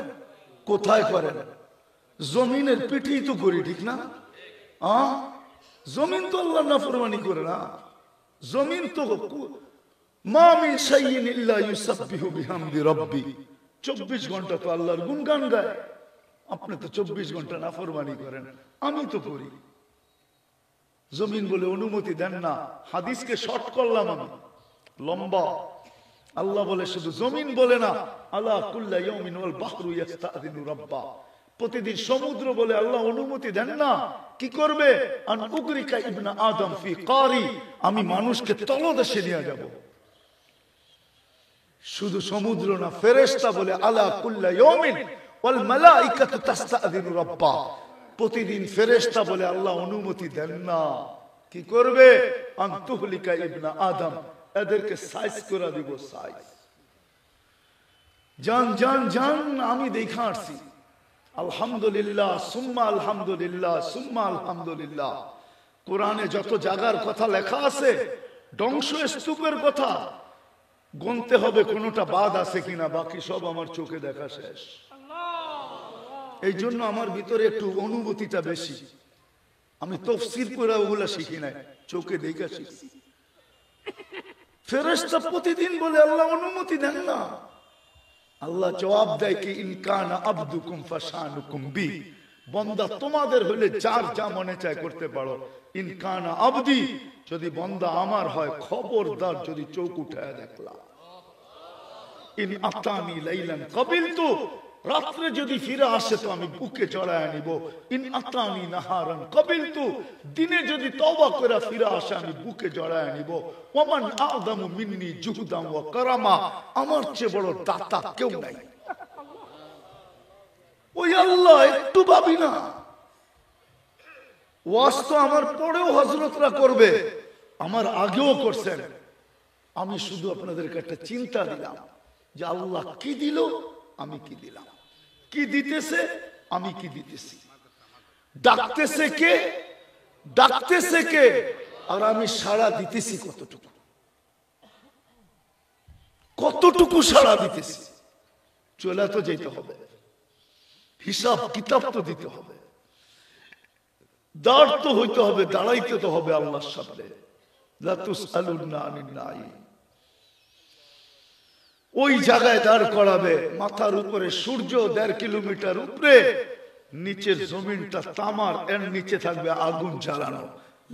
কোথায় করেন? জমিনের পিঠেই তো করি, ঠিক না? জমিন তো আল্লাহ নাফরমানি করে না। জমিন তো মা মিন শাইইন ইল্লা ইউসাব্বিহু বিহামদি রাব্বি, 24 ঘন্টা তো আল্লাহর গুণগান গায়। আপনি তো 24 ঘন্টা নাফরমানি করেন, আমি তো করি। জমিন বলে অনুমতি দেন না, হাদিসকে শর্ট করলাম আমি, লম্বা। আল্লাহ বলে শুধু জমিন বলে না, আলা কুল্লা ইয়াউমিন ওয়াল বাহরু ইস্তাযিনু রাব্বা, প্রতিদিন সমুদ্র বলে আল্লাহ অনুমতি দেন না, কি করবে? আন উগরিকা ইবনা আদম ফি কারি, আমি মানুষকে তলদেশে নিয়ে যাব। শুধু সমুদ্র না, ফেরেশতা বলে আলা কুল্লা ইয়াউমিন ওয়াল মালাইকাতু তাস্তাযিনু রাব্বা, প্রতিদিন ফেরেশতা বলে আল্লাহ অনুমতি দেন না, কি করবে? আন তুহলিকা ইবনা আদম, এদেরকে সাইজ করে দিব, সাইজ। জান জান জান, আমি দেখা আসছি। আলহামদুলিল্লাহ সুম্মা আলহামদুলিল্লাহ সুম্মা আলহামদুলিল্লাহ। কোরআনে যত জায়গার কথা লেখা আছে, ধ্বংস স্তূপের কথা গুনতে হবে কোনটা বাদ আছে কিনা, বাকি সব আমার চোখে দেখা শেষ। এই জন্য আমার ভিতরে একটু অনুভূতিটা বেশি। আমি তাফসীর করে ওগুলা শিখি নাই, চোখে দেখা শিখছি। ফেরেশতা প্রতিদিন বলে আল্লাহ অনুমতি দেন না। আল্লাহ জবাব দেয় কি ইনকানা আবদুকুম ফাশানুকুম বি, বান্দা তোমাদের হলে যার যা মনে চায় করতে পারো। ইনকানা আবদি, যদি বান্দা আমার হয় খবরদার যদি চোখ উঠায় দেখলা। ইন আতানি লাইলান কাবিলতু, রাত্রে যদি ফিরে আসে তো আমি বুকে জড়ায় নিব। ইন আতানি নাহারান কাবিলতু, দিনে যদি তওবা করে ফিরে আসে আমি বুকে জড়ায় নিব। ওমান আযমু মিন্নি জুহদান ওয়া কারামা, আমার চেয়ে বড় দাতা কেউ নাই। ওই আল্লাহ একটু ভাবি না, ওয়াজ তো আমার পরেও হযরতরা করবে, আমার আগেও করছেন। আমি শুধু আপনাদেরকে একটা চিন্তা দিলাম যে আল্লাহ কি দিল, আমি কি দিলাম। কি দিতেছে, আমি কি দিতেছি, ডাকতেছে কে, ডাকতেছে কে, আর আমি সাড়া দিতেছি কতটুকু, কতটুকু সাড়া দিতেছি। চলে তো যেতে হবে, হিসাব কিতাব তো দিতে হবে, দাঁড় তো হইতে হবে, দাঁড়াইতে তো হবে আল্লাহর সামনে। লা তুসআলুনা আনিন নাঈম। ওই জায়গায় দাঁড় করাবে, মাথার উপরে সূর্য 1.5 কিলোমিটার উপরে, নিচের জমিনটা তামার, এর নিচে থাকবে আগুন জ্বালানো।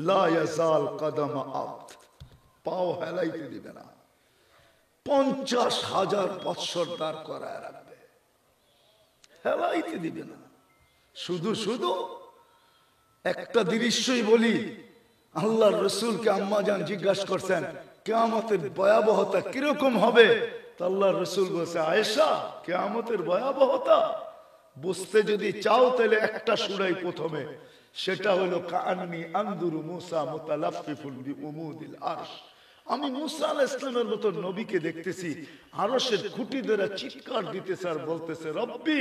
লা ইয়াজাল কদম আবদ, পাও হেলাইতে দিবে না। 50,000 বৎসর দাঁড় করায় রাখবে, হেলাইতে দিবে না। শুধু শুধু একটা দৃশ্যই বলি, আল্লাহর রাসূলকে আম্মাজান জিজ্ঞাসা করছেন কিয়ামতের ভয়াবহতা কিরকম হবে, তো আল্লাহর রাসূল বলেছে আয়েশা, কিয়ামতের ভয়াবহতা বুঝতে যদি চাও তাহলে একটা সূরাই প্রথমে, সেটা হলো কাআন্নী আনদুরু মুসা মুতালাফফিফুন বিউমুদিল আরশ। আমি মুসা আলাইহিস সালামের মতো নবীকে দেখতেছি, আরশের খুঁটি ধরে চিৎকার দিতেছে আর বলতেছে রব্বি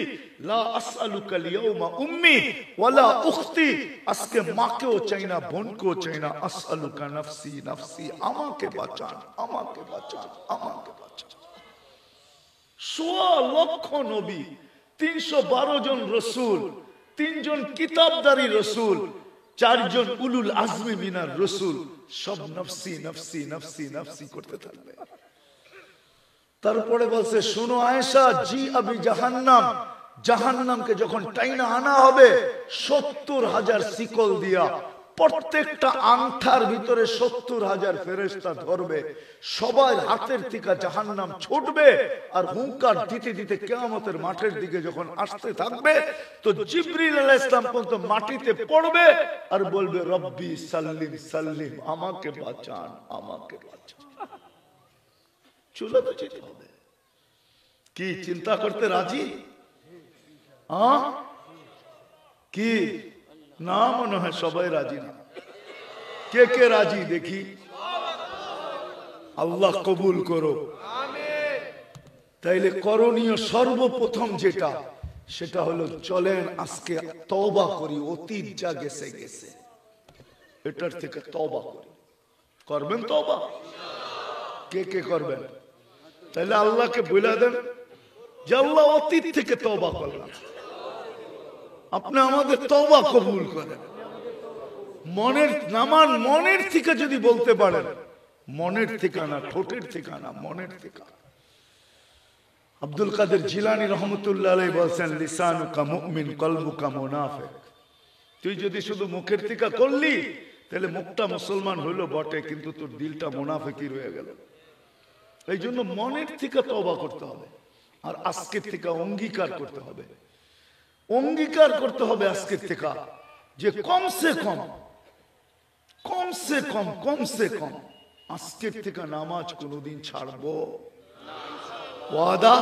লা আসআলুকা আল-ইয়াওমা উম্মি ওয়ালা উখতি, আজকে মাকেও চাই না, বোনকেও চাই না, আসআলুকা নাফসি নাফসি, আমাকে বাঁচান, আমাকে বাঁচান, আমাকে বাঁচান। 1.5 লক্ষ নবী, 312 জন রসুল, 3 জন কিতাবদারী রসুল, 4 জন উলুল আজমি মিনার রসুল, সব নফসি নফসি নফসি নফসি করতে থাকবে। তারপরে বলছে শোনো আয়েশা, জি আবি জাহান্নাম, জাহান্নামকে যখন টাইনা আনা হবে 70,000 শিকল দিয়া, প্রত্যেকটা আংটার ভিতরে 70,000 ফেরেশতা ধরবে, সবার হাতের থেকে জাহান্নাম ছুটবে, আর হুঙ্কার দিতে দিতে কিয়ামতের মাঠের দিকে যখন আসতে থাকবে, তো জিবরিল আলাইহিস সালাম পর্যন্ত মাটিতে পড়বে আর বলবে রব্বি সাল্লিম সাল্লিম, আমাকে বাঁচান, আমাকে বাঁচান। চলে তো যেতে হবে। কি চিন্তা করতে রাজি? কি না, মনে হয় সবাই রাজি না। কে কে রাজি দেখি? আল্লাহ কবুল করো। তাইলে করণীয় সর্বপ্রথম যেটা, সেটা হলো চলেন আজকে তওবা করি, অতীত যা গেছে গেছে, এটার থেকে তওবা করি। করবেন তওবা? কে কে করবেন? তাহলে আল্লাহকে বলে দেন যে আল্লাহ অতীত থেকে তওবা করলাম, আপনি আমাদের তওবা কবুল করেন। মনের নামান, মনের থেকে যদি বলতে পারেন, মনের থেকে না, ঠোঁটের থেকে না, মনের থেকে। আব্দুল কাদের জিলানী রহমতুল্লাহ আলাইহি বলেন লিসানুকা মুমিন কলবুকা মুনাফিক। তুই যদি শুধু মুখের থেকে করলি তাহলে মুখটা মুসলমান হইলো বটে, কিন্তু তোর দিলটা মুনাফিকি রয়ে গেল। এই জন্য মনের থেকে তওবা করতে হবে, আর আজকের থেকে অঙ্গীকার করতে হবে, অঙ্গীকার করতে হবে আজকের থেকে যে কমসে কম কমসে কম কমসে কম আজকের থেকে নামাজ কোনোদিন ছাড়বো ওয়াদা।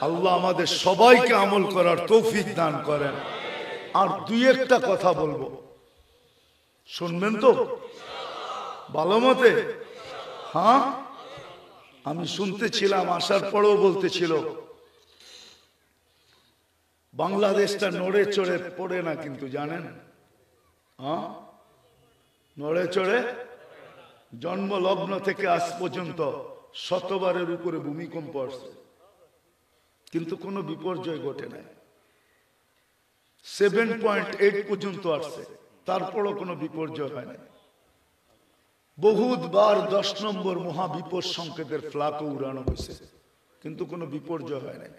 আল্লাহ আমাদের সবাইকে আমল করার তৌফিক দান করেন। আর দুই একটা কথা বলবো, শুনবেন তো ভালো মতে? হ্যাঁ, আমি শুনতেছিলাম, আসার পরেও বলতেছিল বাংলাদেশটা নড়ে চড়ে পড়ে না, কিন্তু জানেন? হ্যাঁ, নড়ে চড়ে জন্ম লগ্ন থেকে আজ পর্যন্ত 100বারের উপরে ভূমিকম্প আসছে, কিন্তু কোনো বিপর্যয় ঘটে নাই। 7.8 পর্যন্ত আসছে, তারপরও কোনো বিপর্যয় হয় নাই। বহুতবার 10 নম্বর মহাবিপদ সংকেতের ফ্ল্যাগও উড়ানো হয়েছে, কিন্তু কোনো বিপর্যয় হয় নাই।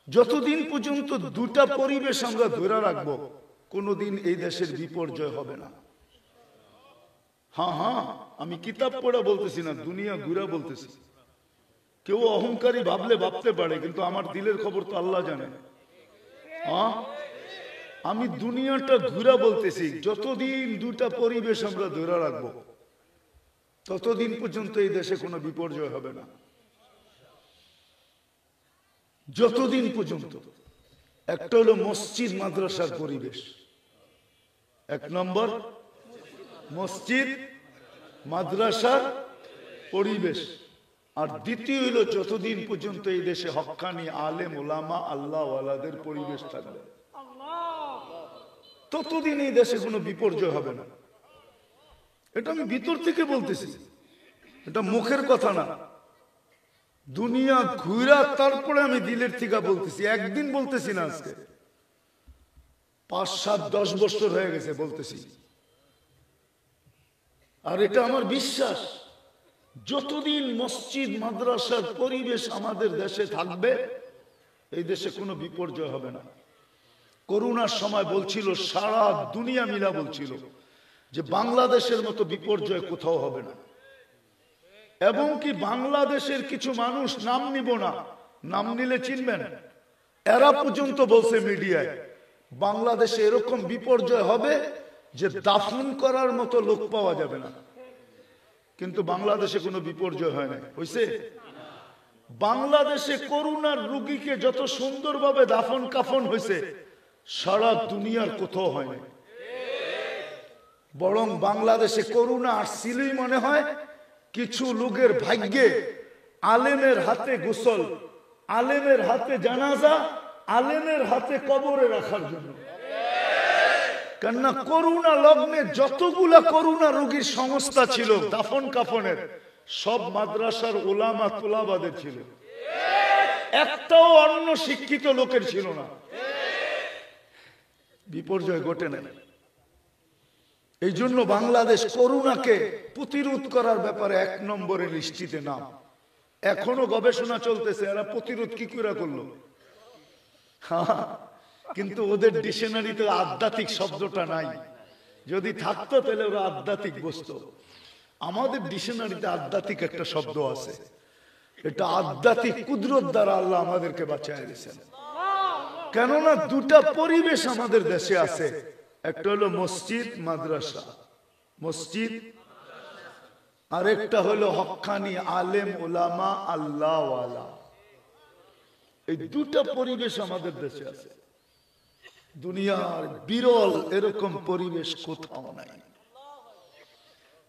যতদিন পর্যন্ত দুটা পরিবেশ আমরা ধরে রাখবো, কোনোদিন এই দেশের বিপর্যয় হবে না। হ্যাঁ হ্যাঁ, আমি কিতাব পড়া বলতেছি না, দুনিয়া ঘুরা বলতেছি। কেউ অহংকারী ভাবলে ভাবতে পারে, কিন্তু আমার দিলের খবর তো আল্লাহ জানে। হ্যাঁ, আমি দুনিয়াটা ঘুরা বলতেছি। যতদিন দুটা পরিবেশ আমরা ধরে রাখবো, ততদিন পর্যন্ত এই দেশে কোনো বিপর্যয় হবে না। যতদিন পর্যন্ত একটা হলো মসজিদ মাদ্রাসার পরিবেশ, 1 নম্বর মসজিদ মাদ্রাসার পরিবেশ, আর দ্বিতীয় হলো যতদিন পর্যন্ত এই দেশে হক্কানি আলেম ওলামা আল্লাহ ওয়ালাদের পরিবেশ থাকবে ততদিন এই দেশে কোনো বিপর্যয় হবে না। এটা আমি ভিতর থেকে বলতেছি, এটা মুখের কথা না। দুনিয়া ঘুরা তারপরে আমি দিলের থেকে বলতেছি, একদিন বলতেছি না, আজকে 5, 7, 10 বছর হয়ে গেছে বলতেছি। আর এটা আমার বিশ্বাস, যতদিন মসজিদ মাদ্রাসার পরিবেশ আমাদের দেশে থাকবে এই দেশে কোনো বিপর্যয় হবে না। করোনার সময় বলছিল, সারা দুনিয়া মিলা বলছিল যে বাংলাদেশের মতো বিপর্যয় কোথাও হবে না। এবং কি বাংলাদেশের কিছু মানুষ, নাম নিব না, নাম নিলে চিনবেন, এরা পর্যন্ত বলছে মিডিয়ায় বাংলাদেশে এরকম বিপর্যয় হবে যে দাফন করার মতো লোক পাওয়া যাবে না। কিন্তু বাংলাদেশে কোনো বিপর্যয় হয় না, হইছে? বাংলাদেশে করোনার রোগীকে যত সুন্দরভাবে দাফন কাফন হয়েছে সারা দুনিয়ার কোথাও হয় না। বরং বাংলাদেশে করোনা আসছিলই মনে হয় কিছু লোকের ভাগ্যে, আলেমের হাতে গোসল, আলেমের হাতে জানাজা, আলেমের হাতে কবরে রাখার জন্য। কেননা করোনা লগ্নে যতগুলা করোনা রোগীর সংস্থা ছিল দাফন কাফনের, সব মাদ্রাসার ওলামা তুলাবাদের ছিল, একটাও অন্য শিক্ষিত লোকের ছিল না। বিপর্যয় ঘটে না। এই জন্য বাংলাদেশ করোনাকে প্রতিরোধ করার ব্যাপারে 1 নম্বরে লিস্টিতে নাম। এখনো গবেষণা চলতেছে এরা প্রতিরোধ কি করে করলো। কিন্তু ওদের ডিকশনারিতে আধ্যাত্মিক শব্দটা নাই, যদি থাকতো তাহলে ওরা আধ্যাত্মিক বসতো। আমাদের ডিকশনারিতে আধ্যাত্মিক একটা শব্দ আছে, এটা আধ্যাত্মিক কুদরত দ্বারা আল্লাহ আমাদেরকে বাঁচায় দিয়েছেন। কেননা দুটা পরিবেশ আমাদের দেশে আছে, একটা হলো মসজিদ মাদ্রাসা, মসজিদ, আর একটা হলো হক্কানি আলেম ওলামা আল্লাহ ওয়ালা। এই দুটা পরিবেশ আমাদের দেশে আছে। দুনিয়ার বিরল এরকম পরিবেশ কোথাও নাই।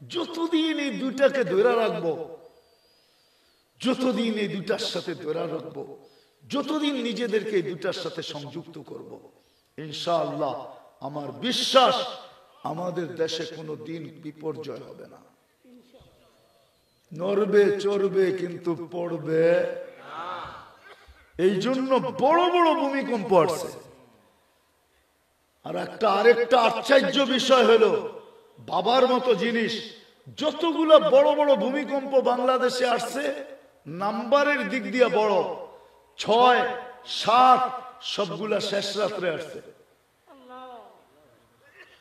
যতদিন এই দুটাকে ধরে রাখবো, যতদিন এই দুটার সাথে ধরে রাখবো, যতদিন নিজেদেরকে এই দুটার সাথে সংযুক্ত করব, ইনশাআল্লাহ আমার বিশ্বাস আমাদের দেশে কোনো দিন বিপর্যয় হবে না। নড়বে চড়বে কিন্তু পড়বে। এই জন্য বড় বড় ভূমিকম্প আসছে। আর আরেকটা আশ্চর্য বিষয় হলো, বাবার মতো জিনিস, যতগুলো বড় বড় ভূমিকম্প বাংলাদেশে আসছে নাম্বারের দিক দিয়ে বড়, 6, 7 সবগুলা শেষ রাত্রে আসছে।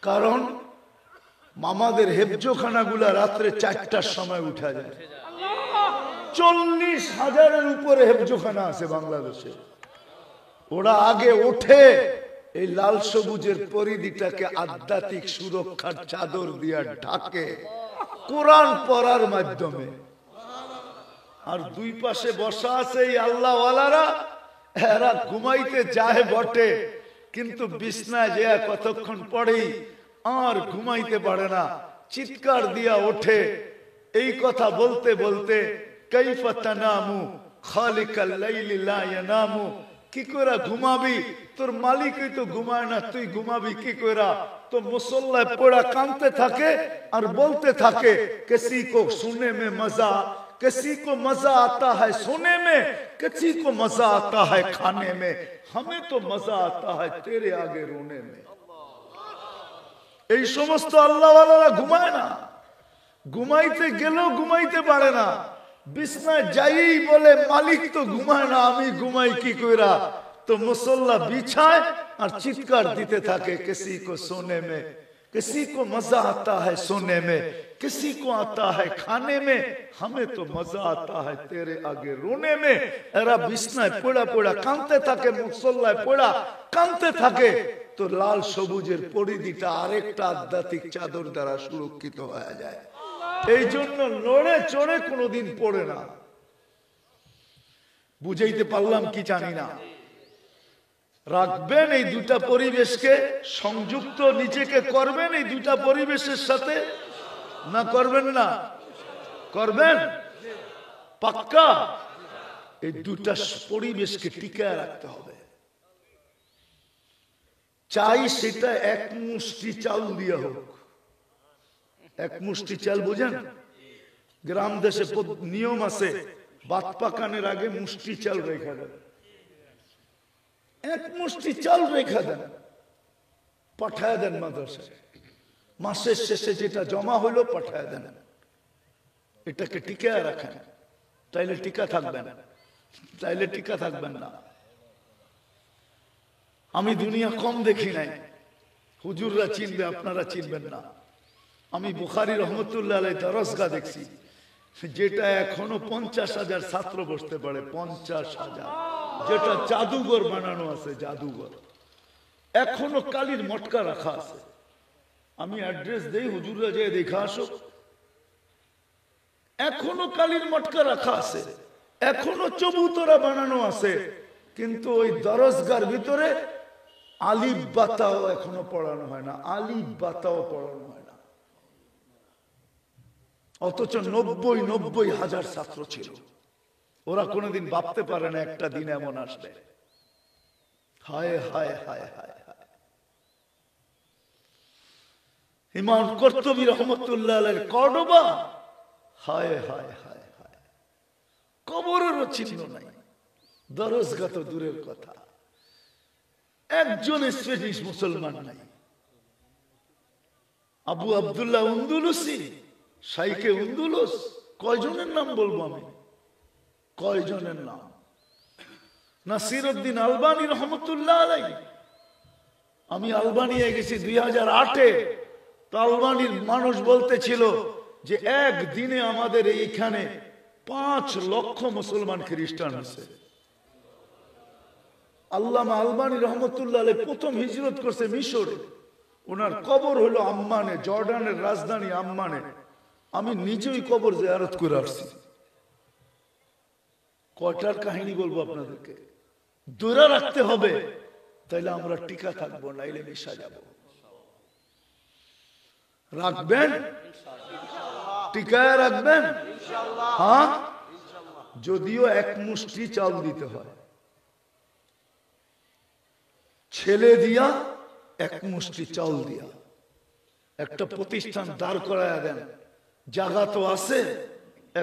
কারণ মামাদের হেফজোখানাগুলা রাত্রে 4টার সময় উঠা যায়। 40,000-এর উপরে হেফজোখানা আছে বাংলাদেশে। ওরা আগে ওঠে এই লাল সবুজের পরিধিটাকে আধ্যাত্মিক সুরক্ষার চাদর দিয়া ঢাকে কোরআন পড়ার মাধ্যমে। আর দুই পাশে বসা আছে এই আল্লাহ ওয়ালারা, এরা ঘুমাইতে যায় বটে কিন্তু বিছনায় যে কতক্ষণ পড়েই আর ঘুমাইতে পারে না, চিৎকার দিয়া ওঠে। এই কথা বলতে বলতে কাইফা তানামু খালিকাল লাইলি লা ইয়ানামু, কি করে ঘুমাবি, তোর মালিকই তো ঘুমায় না, তুই ঘুমাবি কি করে? তো মুসল্লায় পড়া কাঁদতে থাকে আর বলতে থাকে কিসি কো সুনে মে মজা, किसी को मजा आता है सोने में, किसी को मजा आता है खाने में, हमें तो मजा आता है तेरे आगे रोने में। এই সমস্ত আল্লাহ ওয়ালারা ঘুমায় না, ঘুমাইতে গেলেও ঘুমাইতে পারে না, বিছনায় যাই বলে মালিক তো ঘুমায় না, আমি ঘুমাই কি কইরা? তো মুসল্লা বিছায় আর চিৎকার দিতে থাকে किसी को सोने में, किसी को मजा आता है सोने में, किसी को आता है खाने में, हमें तो मजा आता है तेरे आगे रोने में। এরা বিছনায় পড়া পড়া কাঁদতে থাকে, মুসল্লায় পড়া কাঁদতে থাকে। তো লাল সবুজের পরিধিটা আরেকটা আধ্যাত্মিক চাদর দ্বারা সুরক্ষিত হয়ে যায়। এই জন্য নড়ে চড়ে কোনোদিন পড়ে না। বুঝাইতে পারলাম কি জানি না। রাখবেন এই দুটা পরিবেশকে সংযুক্ত, নিজেকে করবেন এই দুটা পরিবেশের সাথে, না করবেন না? করবেন। পাক্কা? এই দুটা পরিবেশকে টিকায় রাখতে হবে। চাই সেটা এক মুষ্টি চাল দিয়া হোক। এক মুষ্টি চাল বুঝেন? গ্রাম দেশে নিয়ম আছে, ভাত পাকানোর আগে মুষ্টি চাল রেখা দেন। এক মুষ্টি চাল রেখা দেন, পাঠায় দেন মাদ্রাসায়। মাসের শেষে যেটা জমা হলো পাঠায় দেন। এটাকে টিকায় রাখেন, তাইলে টিকা থাকবেন, তাইলে টিকা থাকবেন না। আমি দুনিয়া কম দেখি নাই, হুজুররা চিনবে, আপনারা চিনবেন না। আমি বুখারী রহমতুল্লাহ আলাইহি দরসগাহ দেখছি, যেটা এখনো 50,000 ছাত্র বসতে পারে। 50,000, যেটা জাদুঘর বানানো আছে, জাদুঘর। এখনো কালির মটকা রাখা আছে। আমি অ্যাড্রেস দেই, হুজুররা যে দেখা আসো। এখনো কালির মটকা রাখা আছে, এখনো চবুতরা বানানো আছে, কিন্তু ওই দরসগার ভিতরে আলিফ বাতাও এখনো পড়ানো হয় না, আলিফ বাতাও পড়ানো হয় না। অথচ 90,000 ছাত্র ছিল। ওরা কোনোদিন ভাবতে পারে না একটা দিন এমন আসবে। হায় হায় হায় হায় হায়। ইমাম কুরতুবী রহমতুল্লাহ আলাইহি কর্ডোবা, হায় হায় হায় হায়, কবরেরও চিহ্ন নাই, দরসগাহ তো দূরের কথা, একজন স্পেনিশ মুসলমান নাই। আবু আব্দুল্লাহ উন্দুলুসি, শাইখে উন্দুলুস, কয়জনের নাম বলবো আমি? কয়জনের নাম? নাসিরউদ্দিন আলবানী রহমতুল্লাহ আলাইহি। আমি আলবানিয়া গেছি 2008-এ। তো আলবানির মানুষ বলতেছিল যে একদিনে আমাদের এইখানে 5 লক্ষ মুসলমান খ্রিস্টান আছে। আল্লামা আলবানী রহমতুল্লাহ আলাইহি প্রথম হিজরত করছে মিশরে। ওনার কবর হলো আম্মানে, জর্ডানের রাজধানী আম্মানে। আমি নিজেই কবর জিয়ারত করে আসছি। কয়টার কাহিনী বলবো আপনাদেরকে? দূরে রাখতে হবে, তাইলে আমরা টিকা থাকবো, নাইলে মিশা যাব। রাখবেন? টিকায় রাখবেন? হ্যাঁ, যদিও এক মুষ্টি চাল দিতে হয়। ছেলে দিয়া এক মুষ্টি চাল দিয়া একটা প্রতিষ্ঠান দাঁড় করায় দেন। জায়গা তো আছে,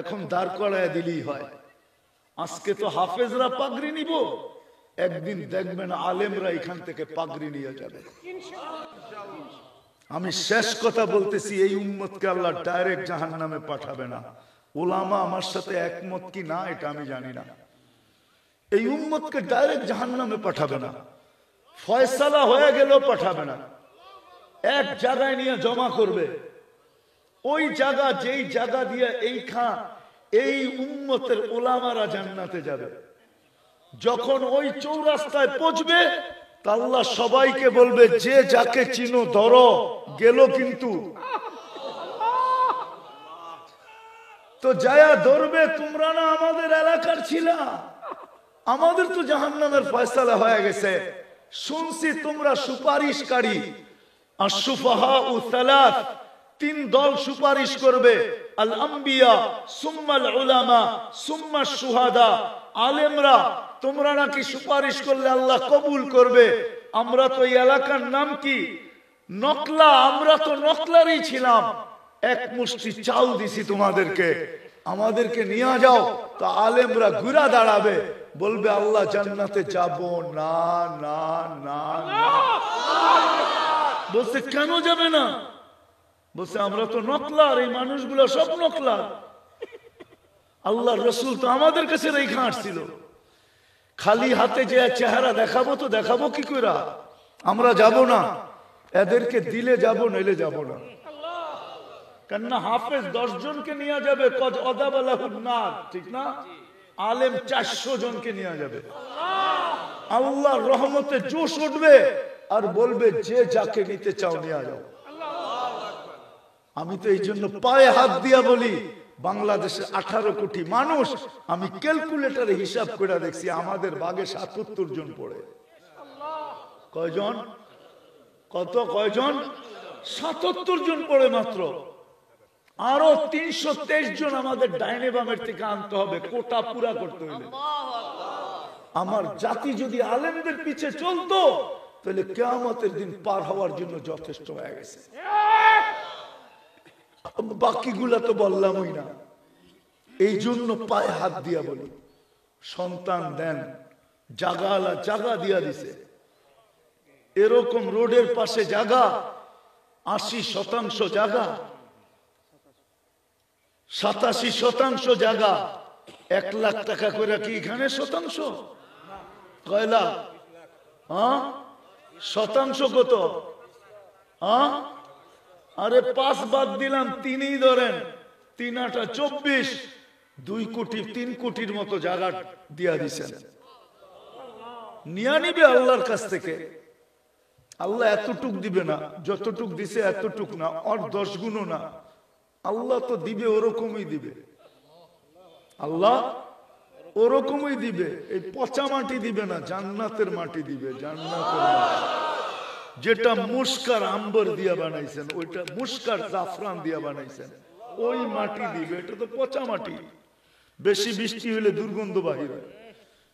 এখন দাঁড় করায় দিলেই হয়। আজকে তো হাফেজরা পাগড়ি নিব, একদিন দেখবেন আলেমরা এখান থেকে পাগড়ি নিয়ে যাবে। আমি শেষ কথা বলতেছি, এই উম্মতকে আল্লাহ ডাইরেক্ট জাহান্নামে পাঠাবে না। ওলামা আমার সাথে একমত কি না এটা আমি জানি না। এই উম্মতকে ডাইরেক্ট জাহান্নামে পাঠাবে না, ফয়সালা হয়ে গেলেও পাঠাবে না। এক জায়গায় নিয়ে জমা করবে। ওই জায়গা, যেই জায়গা দিয়ে এই উম্মতের ওলামারা জান্নাতে যাবে। যখন ওই চৌরাস্তায় পৌঁছবে, আল্লাহ সবাইকে বলবে, যে যাকে চিনো ধরো, গেল কিন্তু। তো যায়া ধরবে, তোমরা না আমাদের এলাকার ছিলা, আমাদের তো জাহান্নামের ফয়সালা হয়ে গেছে। শুনছি তোমরা সুপারিশকারী। আশ-শুফাহাউ সালাত, 3 দল সুপারিশ করবে। আল আম্বিয়া, সুম্মাল উলামা, সুম্মা শুহাদা। আলেমরা, তোমরা নাকি সুপারিশ করলে আল্লাহ কবুল করবে। আমরা তো এই এলাকার নাম কি? নকলা। আমরা তো নকলারই ছিলাম। এক মুষ্টি চাল দিছি তোমাদেরকে, আমাদেরকে নিয়ে যাও। তো আলেমরা ঘুরা দাঁড়াবে, বলবে আল্লাহ জান্নাতে যাব না না না না। বলছে কেন যাবে না? বলছে আমরা তো নকলার, এই মানুষগুলো সব নকলার। আল্লাহর রাসূল তো আমাদের কাছে রেখে আসছিল। খালি হাতে যে চেহারা দেখাবো, তো দেখাবো কি করে? আমরা যাব না, এদেরকে দিলে যাব, নইলে যাব না। কেননা হাফেজ 10 জনকে নিয়ে যাবে, কদ অদাবালাহুন নার, ঠিক না? আলেম 400 জনকে নিয়ে যাবে। আল্লাহর রহমতে জোশ উঠবে আর বলবে, যে যাকে নিতে চাও নিয়ে যাও। আমি তো এই জন্য পায়ে হাত দিয়া বলি, বাংলাদেশে 18 কোটি মানুষ, আমি ক্যালকুলেটরে হিসাব করে দেখছি, আমাদের ভাগে 77 জন পড়ে। কয়জন? কত? কয়জন? 77 জন পড়ে মাত্র। আরো 323 জন আমাদের ডাইনে বামের থেকে আনতে হবে, কোটা পুরা করতে হবে। আমার জাতি যদি আলেমদের পিছে চলতো তাহলে কিয়ামতের দিন পার হওয়ার জন্য যথেষ্ট হয়ে গেছে। বাকিগুলা তো বললামই না। এই জন্য পায়ে হাত দিয়া বলি, সন্তান দেন, জাগালা জাগা দিয়া দিছে। এরকম রোডের পাশে জায়গা 80% জায়গা, 87% জায়গা, 1 লাখ টাকা করে কি এখানে শতাংশ? কয় লাখ? শতাংশ কত? আরে 5 বাদ দিলাম, 3ই ধরেন, 3 8 24, 2 কোটি 3 কোটির মতো জায়গা দিয়া দিছেন। নিয়া নিবে আল্লাহর কাছ থেকে। আল্লাহ এতটুক দিবে না, যতটুক দিছে এতটুক না, আর 10 গুণও না। আল্লাহ তো দিবে ওরকমই দিবে, আল্লাহ ওরকমই দিবে। এই পচা মাটি দিবে না, জান্নাতের মাটি দিবে, জান্নাতের মাটি। যেটা মুস্কার আম্বর দিয়া বানাইছেন, ওইটা মুস্কার জাফরান দিয়া বানাইছেন, ওই মাটি দিবে। এটা তো পচা মাটি। বেশি বৃষ্টি হলে দুর্গন্ধ বাহির হয়,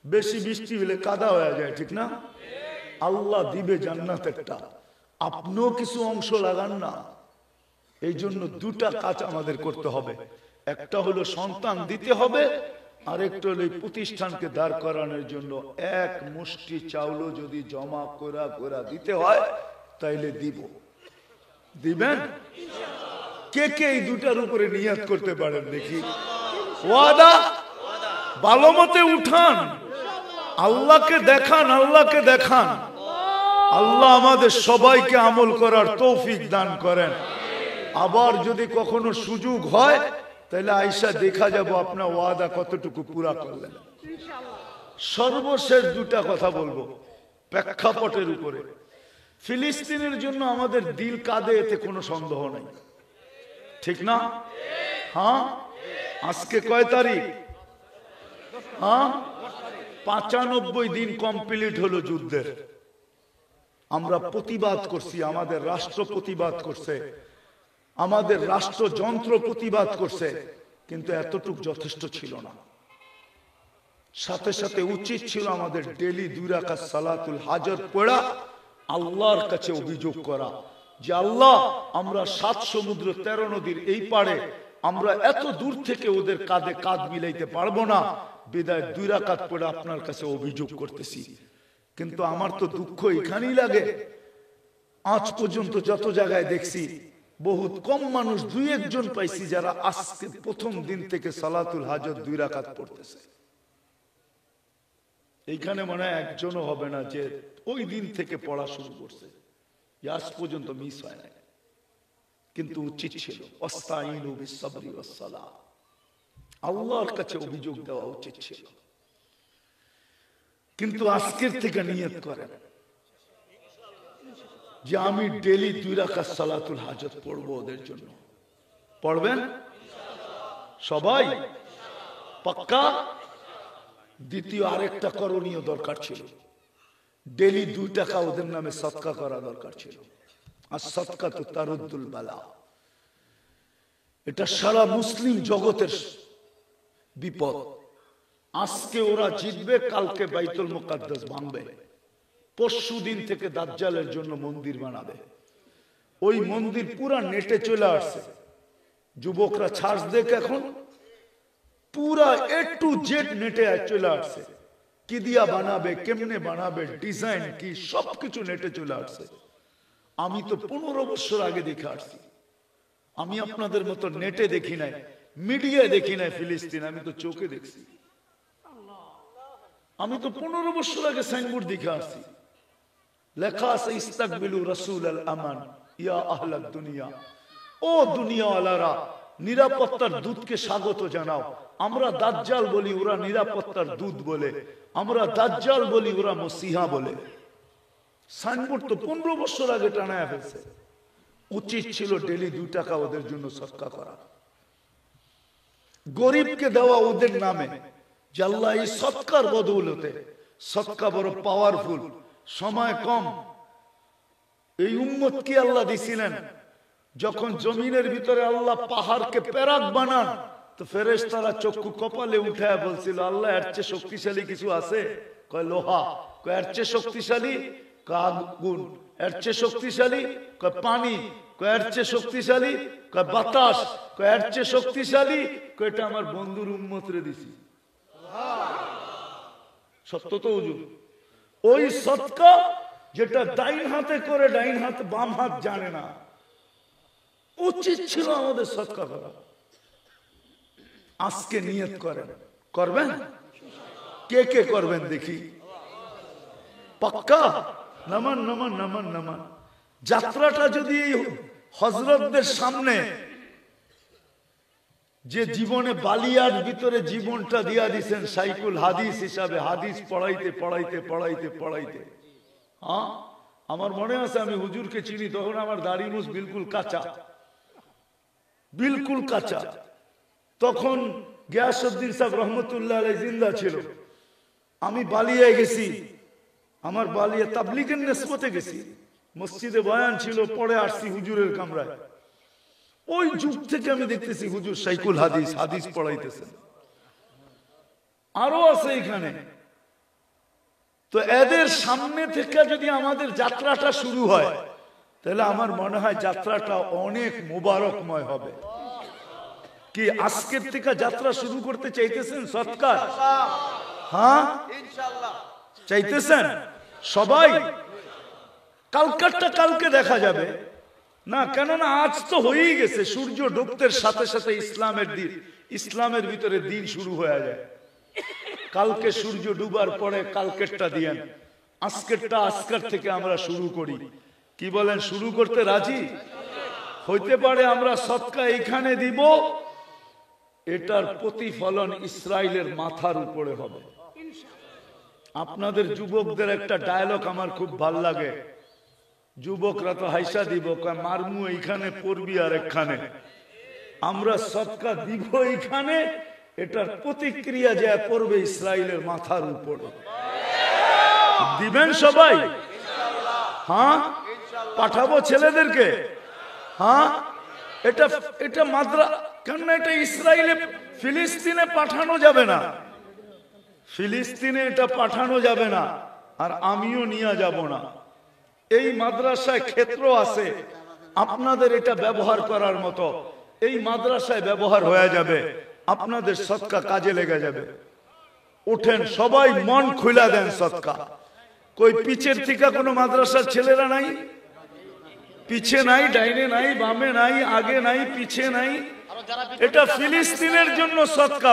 বেশি বৃষ্টি হলে কাদা হয়ে যায়, ঠিক না? আল্লাহ দিবে জান্নাতেরটা, আপনিও কিছু অংশ লাগান না। এই জন্য 2টা কাজ আমাদের করতে হবে। একটা হলো সন্তান দিতে হবে, আরেকটা হলো প্রতিষ্ঠানকে দাঁড় করানোর জন্য 1 মুষ্টি চাউলও যদি জমা করা দিতে হয় তাইলে দিব। দিবেন? কে কে এই 2টার উপরে নিয়ত করতে পারেন দেখি? ওয়াদা ভালো মতে উঠান, আল্লাহকে দেখান, আল্লাহকে দেখান। আল্লাহ আমাদের সবাইকে আমল করার তৌফিক দান করেন। আবার যদি কখনো সুযোগ হয় তাহলে আয়েশা দেখা যাব আপনার ওয়াদা কতটুকু পুরা করলেন। সর্বশেষ 2টা কথা বলবো প্রেক্ষাপটের উপরে। ফিলিস্তিনের জন্য আমাদের দিল কাঁদে, এতে কোনো সন্দেহ নাই, ঠিক না? হ্যাঁ, আজকে কয় তারিখ? 95 দিন কমপ্লিট হলো যুদ্ধের। আমরা প্রতিবাদ করছি, আমাদের রাষ্ট্র প্রতিবাদ করছে, আমাদের রাষ্ট্রযন্ত্র প্রতিবাদ করছে, কিন্তু এতটুক যথেষ্ট ছিল না। সাথে সাথে উচিত ছিল আমাদের ডেলি 2 রাকাত সালাতুল হাজত পড়া, আল্লাহর কাছে অভিযোগ করা যে আল্লাহ, আমরা 7 সমুদ্র 13 নদীর এই পারে, আমরা এত দূর থেকে ওদের কাঁধে কাঁধ মিলাইতে পারবো না, বিদায় 2 রাকাত পড়ে আপনার কাছে অভিযোগ করতেছি। কিন্তু আমার তো দুঃখ এখানেই লাগে, আজ পর্যন্ত যত জায়গায় দেখছি বহুত কম মানুষ, 2-1 জন পাইছি যারা আজকে প্রথম দিন থেকে সালাতুল হাজত 2 রাকাত পড়তেছে। এইখানে মনে হয় একজনও হবে না যে ওই দিন থেকে পড়া শুরু করছে, আজ পর্যন্ত মিস হয় না। কিন্তু উচিত ছিল আস্তাইনু বিসসবরি ওয়াসসালাহ, আল্লাহর কাছে অভিযোগ দেওয়া উচিত ছিল। কিন্তু আজকের থেকে নিয়ত করেন যে আমি ডেলি 2 রাকাত সালাতুল হাজত পড়বো ওদের জন্য। পড়বেন সবাই? পাক্কা? দ্বিতীয় আরেকটা করণীয় দরকার ছিল, ডেলি 2 টাকা ওদের নামে সদকা করা দরকার ছিল। আর সদকা তো তারুদ্দুল বালা, এটা সারা মুসলিম জগতের বিপদ। আজকে ওরা জিতবে, কালকে বাইতুল মুকাদ্দাস ভাঙবে, পরশু দিন থেকে দাজ্জালের জন্য মন্দির বানাবে। ওই মন্দির পুরা নেটে চলে আসছে, যুবকরা ছাড় দেখ, এখন পুরা A to Z নেটে চলে আসছে। কি দিয়া বানাবে, কেমনে বানাবে, ডিজাইন কি, সবকিছু নেটে চলে আসছে। আমি তো 15 বছর আগে দেখে আসছি। আমি আপনাদের মতো নেটে দেখি নাই, মিডিয়ায় দেখি নাই ফিলিস্তিন, আমি তো চোখে দেখছি। আমি তো 15 বছর আগে সাইনবোর্ড দেখে আসছি, লেখা আছে ইস্তাকবিলু রাসূলাল আমান ইয়া আহলাদ দুনিয়া, ও দুনিয়াওয়ালারা, নিরাপত্তার দূতকে স্বাগত জানাও। আমরা দাজ্জাল বলি, ওরা নিরাপত্তার দূত বলে। আমরা দাজ্জাল বলি, ওরা মসিহা বলে। সাইনবোর্ড তো 15 বছর আগে টানায় ফেলছে। উচিত ছিল ডেলি 2 টাকা ওদের জন্য সদকা করা, গরিবকে দেওয়া ওদের নামে, যে আল্লাহ এই সদকার বদৌলতে, সদকা বড় পাওয়ারফুল, সময় কম, এই উম্মতকে আল্লাহ দিছিলেন যখন জমিনের ভিতরে আল্লাহ পাহাড়কে পেরাক বানান, তো ফেরেশতারা চক্ষু কপালে উঠায় বলছিল, আল্লাহ এর চেয়ে শক্তিশালী কিছু আছে? কয় লোহা। কয় এর চেয়ে শক্তিশালী? কয় আগুন। এর চেয়ে শক্তিশালী? কয় পানি। কয় এর চেয়ে শক্তিশালী? কয় বাতাস। কয় এর চেয়ে শক্তিশালী? কয় এটা আমার বন্ধুর উম্মতরে দিছি। সত্য তো হুজুর? ওই সদকা যেটা ডাইন হাতে করে ডাইন হাত বাম হাত জানে না, উচিত ছিল আমাদের সদকা করা। আজকে নিয়ত করেন, করবেন? কে কে করবেন দেখি? পাক্কা? নামান নামান নামান নামান। যাত্রাটা যদি হযরতদের সামনে, যে জীবনে বালিয়ার ভিতরে জীবনটা দিয়া দিছেন শাইখুল হাদিস হিসাবে, হাদিস পড়াইতে পড়াইতে পড়াইতে পড়াইতে, হ্যাঁ আমার মনে আছে আমি হুজুরকে চিনি, তখন আমার দাড়ি মুছ বিলকুল কাঁচা, বিলকুল কাঁচা। তখন গিয়াসউদ্দিন সাহেব রহমতুল্লাহ আলাইহি জিন্দা ছিল। আমি বালিয়ায় গেছি, আমার বালিয়া তাবলীগের নিসবতে গেছি, মসজিদে বয়ান ছিল, পরে আসছি হুজুরের কামরায়। ওই যুগ থেকে আমি দেখতেছি হুজুর শাইখুল হাদিস, হাদিস পড়াইতেছেন। আরো আছে এখানে। তো এদের সামনে থেকে যদি আমাদের যাত্রাটা শুরু হয়, তাহলে আমার মনে হয় যাত্রাটা অনেক মোবারকময় হবে। কি আজকের থেকে যাত্রা শুরু করতে চাইতেছেন সৎকার? হ্যাঁ ইনশাআল্লাহ চাইতেছেন সবাই? কালকারটা কালকে দেখা যাবে না, কেননা আজ তো হয়েই গেছে। সূর্য ডুবতে সাথে সাথে ইসলামের দিন, ইসলামের ভিতরে দিন শুরু হয়ে যায়। কালকে সূর্য ডুবার পরে কালকেরটা দিয়েন, আজকেরটা আজকের থেকে আমরা শুরু করি। কি বলেন? শুরু করতে রাজি? হইতে পারে আমরা সদকা এখানে দিব, এটার প্রতিফলন ইসরায়েলের মাথার উপরে হবে। আপনাদের যুবকদের একটা ডায়লগ আমার খুব ভাল লাগে। যুবকরা তো হাইসা দিব, মারমু এইখানে পড়বি আর এখানে। আমরা সদকা দিব এইখানে, এটার প্রতিক্রিয়া যা পড়বে ইসরায়েলের মাথার উপরে। দিবেন সবাই? হ্যাঁ পাঠাবো ছেলেদেরকে। হ্যাঁ এটা এটা মাদ্রা, কেন এটা ইসরায়েলে ফিলিস্তিনে পাঠানো যাবে না, ফিলিস্তিনে এটা পাঠানো যাবে না, আর আমিও নিয়ে যাব না। এই মাদ্রাসায় ক্ষেত্র আছে আপনাদের এটা ব্যবহার করার মতো, এই মাদ্রাসায় ব্যবহার হয়ে যাবে, আপনাদের সদকা কাজে লেগে যাবে। উঠেন সবাই, মন খুলে দেন সদকা। কই পিছের থেকে কোনো মাদ্রাসার ছেলেরা নাই? পিছে নাই, ডাইনে নাই, বামে নাই, আগে নাই, পিছে নাই। এটা ফিলিস্তিনের জন্য সদকা,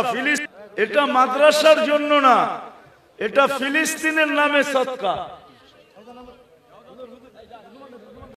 এটা মাদ্রাসার জন্য না, এটা ফিলিস্তিনের নামে সদকা।